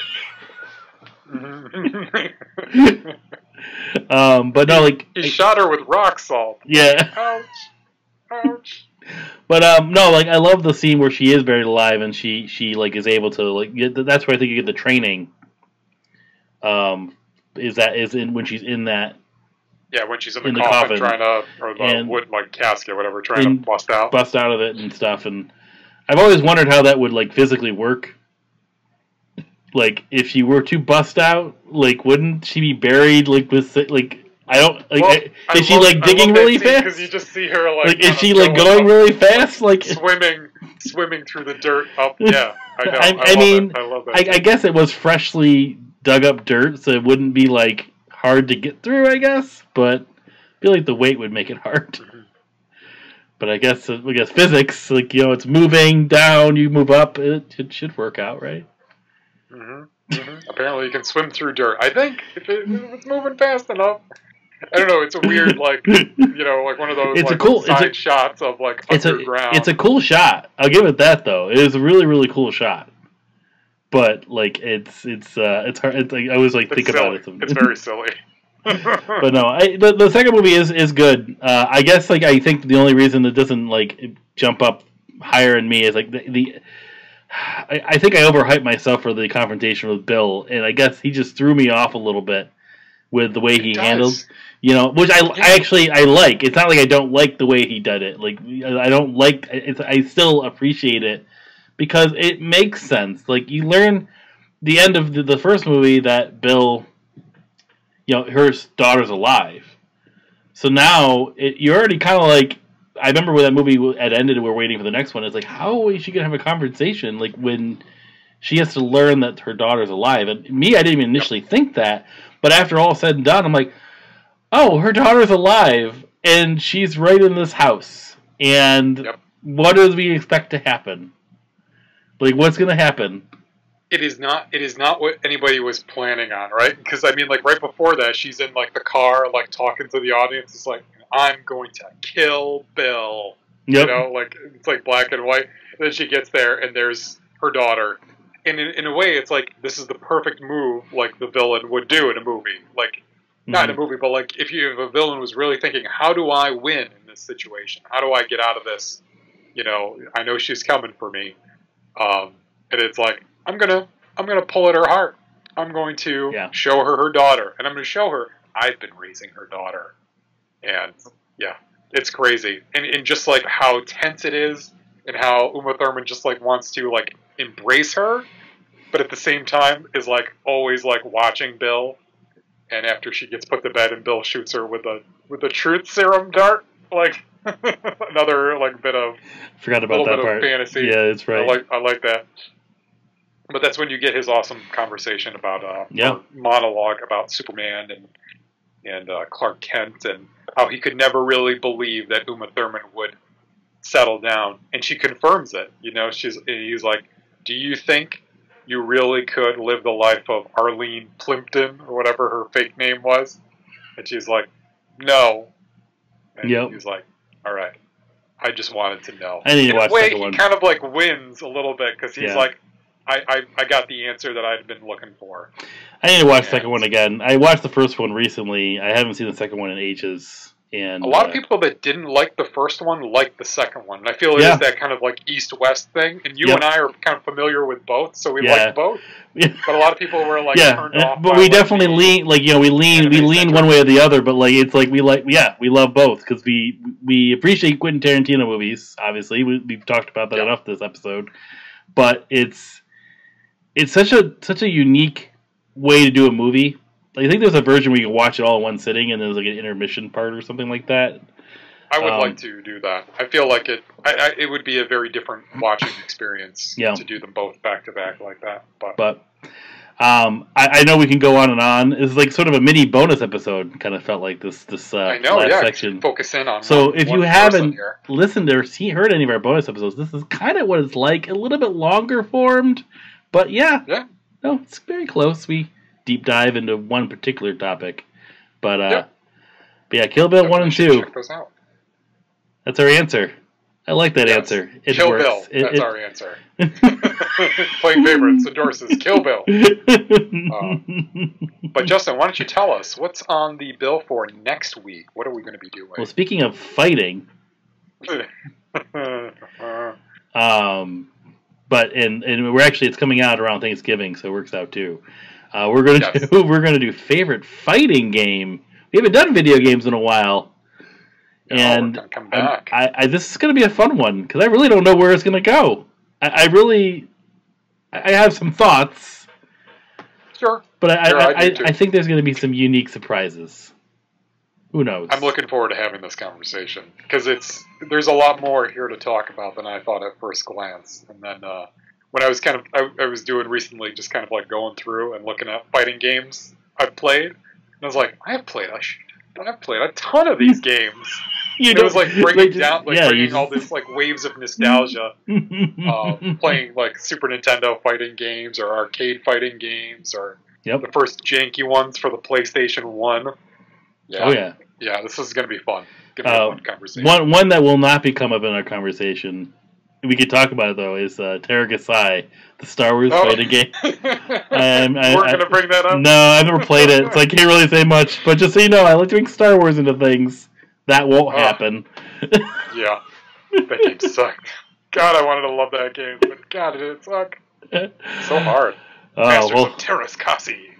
A: But no, like
B: he shot her with rock salt.
A: Yeah.
B: Ouch.
A: But no, like I love the scene where she is buried alive and she like is able to like that's where I think you get the training. Is when she's in that.
B: Yeah, when she's in the coffin trying to, or the wood like casket, whatever, trying to bust out
A: of it and stuff. And I've always wondered how that would like physically work. Like if she were to bust out, like wouldn't she be buried like with like? I don't like. Well, is she like digging really fast?
B: Because you just see her like.
A: Is she like going really fast? Like
B: swimming through the dirt up. Yeah, I know.
A: I mean,
B: I love that.
A: I guess it was freshly dug up dirt, so it wouldn't be like hard to get through, I guess. But I feel like the weight would make it hard.
B: Mm-hmm.
A: But I guess physics, like, it's moving down, you move up, it should work out, right?
B: Mm-hmm. Mm-hmm. Apparently, you can swim through dirt. I think if it's moving fast enough. I don't know. It's a weird, like, like one of those side shots of like underground.
A: It's a cool shot. I'll give it that though. It is a really, really cool shot. But like, it's hard. It's like, I always like think
B: silly.
A: About it.
B: It's very silly.
A: But no, the second movie is good. I guess like I think the only reason it doesn't like jump up higher in me is like I think I overhyped myself for the confrontation with Bill, and I guess he just threw me off a little bit with the way he handled, which I like. It's not like I don't like the way he did it. Like, I don't like it. I still appreciate it because it makes sense. Like, you learn the end of the first movie that Bill, her daughter's alive. So now you're already kind of like, I remember when that movie had ended and we're waiting for the next one. It's like, how is she going to have a conversation? Like, when she has to learn that her daughter's alive. And me, I didn't even initially think that. But after all said and done, I'm like, oh, her daughter's alive, and she's right in this house. And what do we expect to happen? Like, what's going to happen?
B: It is not what anybody was planning on, right? Because, I mean, like, right before that, she's in, like, the car, like, talking to the audience. It's like, I'm going to kill Bill.
A: Yep.
B: Like, it's like black and white. And then she gets there, and there's her daughter. And in a way, it's like, this is the perfect move, like the villain would do in a movie. Like, not in a movie, but like, if a villain was really thinking, how do I win in this situation? How do I get out of this? I know she's coming for me. And it's like, I'm gonna pull at her heart. I'm going to show her daughter. And I'm going to show her I've been raising her daughter. And, yeah, it's crazy. And just, like, how tense it is and how Uma Thurman just, like, wants to, like, embrace her, but at the same time is like always like watching Bill. And after she gets put to bed and Bill shoots her with a truth serum dart, like another like bit of
A: forgot about that part.
B: Fantasy.
A: Yeah, that's right.
B: I like that. But that's when you get his awesome conversation about monologue about Superman and Clark Kent and how he could never really believe that Uma Thurman would settle down, and she confirms it. He's like, do you think you really could live the life of Arlene Plimpton, or whatever her fake name was? And she's like, no. And he's like, all right, I just wanted to know.
A: I need to watch the second
B: one. He kind of like wins a little bit, because he's like, I got the answer that I'd been looking for.
A: I need to watch the second one again. I watched the first one recently. I haven't seen the second one in ages. And
B: a lot of people that didn't like the first one liked the second one. And I feel it is that kind of like East-West thing. And you and I are kind of familiar with both, so we like both. But a lot a lot of people were like turned off.
A: But we definitely lean, like, we lean one way or the other. But like, it's like we love both because we appreciate Quentin Tarantino movies. Obviously, we've talked about that enough this episode. But it's such a unique way to do a movie. I think there's a version where you can watch it all in one sitting, and there's like an intermission part or something like that.
B: I would like to do that. I feel like it would be a very different watching experience to do them both back to back like that. But
A: I know we can go on and on. It's like sort of a mini bonus episode. Kind of felt like this
B: I know,
A: last section.
B: Focus in on.
A: So if you haven't listened or heard any of our bonus episodes, this is kind of what it's like. A little bit longer formed, but no, it's very close. We deep dive into one particular topic, but Kill Bill 1 and 2.
B: Check those out.
A: That's our answer. I like that answer. It
B: Kill
A: works.
B: Bill. That's our answer. Playing favorites endorses Kill Bill. But Justin, why don't you tell us what's on the bill for next week? What are we going to be doing?
A: Well, speaking of fighting, but we're actually, it's coming out around Thanksgiving, so it works out too. We're gonna do favorite fighting game. We haven't done video games in a while, and
B: we're gonna come back.
A: This is gonna be a fun one because I really don't know where it's gonna go. I have some thoughts.
B: Sure,
A: but I think there's gonna be some unique surprises. Who knows?
B: I'm looking forward to having this conversation because there's a lot more here to talk about than I thought at first glance. And then when I was I was doing recently, just kind of like going through and looking at fighting games I've played, I was like, I've played a ton of these games. It was like bringing all this like waves of nostalgia, playing like Super Nintendo fighting games or arcade fighting games or the first janky ones for the PlayStation 1. Yeah.
A: Oh yeah.
B: Yeah, this is going to be fun. Gonna be a fun conversation.
A: One that will not be come up in our conversation. We could talk about it though. Is Terragasai, the Star Wars fighting game?
B: We're going to bring that up.
A: No, I've never played it, so I can't really say much. But just so you know, I like to bring Star Wars into things. That won't happen.
B: Yeah, that game sucked. God, I wanted to love that game, but God, did it suck. So hard. Masters of Terraskasi.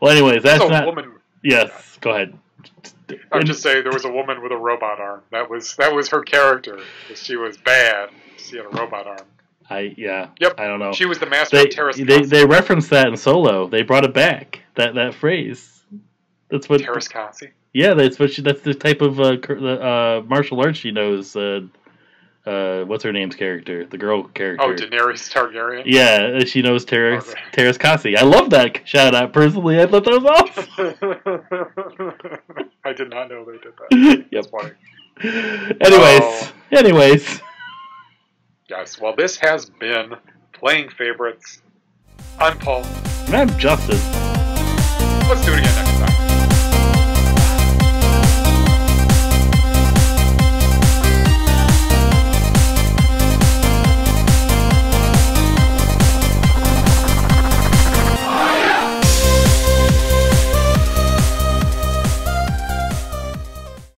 A: Well, anyways, that's not.
B: Woman.
A: Yes, go ahead.
B: I would just say there was a woman with a robot arm. That was her character. She was bad. She had a robot arm.
A: Yep. I don't know.
B: She was the master of Terraskasi.
A: They referenced that in Solo. They brought it back. That phrase. That's what
B: Terraskasi.
A: Yeah, that's the type of martial arts she knows. What's her name's character? The girl character.
B: Oh, Daenerys Targaryen?
A: Yeah, she knows Terraskasi. I love that shout out. Personally, I thought that was
B: awesome. I did not know they did that. That's funny.
A: Anyways.
B: Yes, well, this has been Playing Favorites. I'm Paul.
A: And I'm Justin.
B: Let's do it again next time.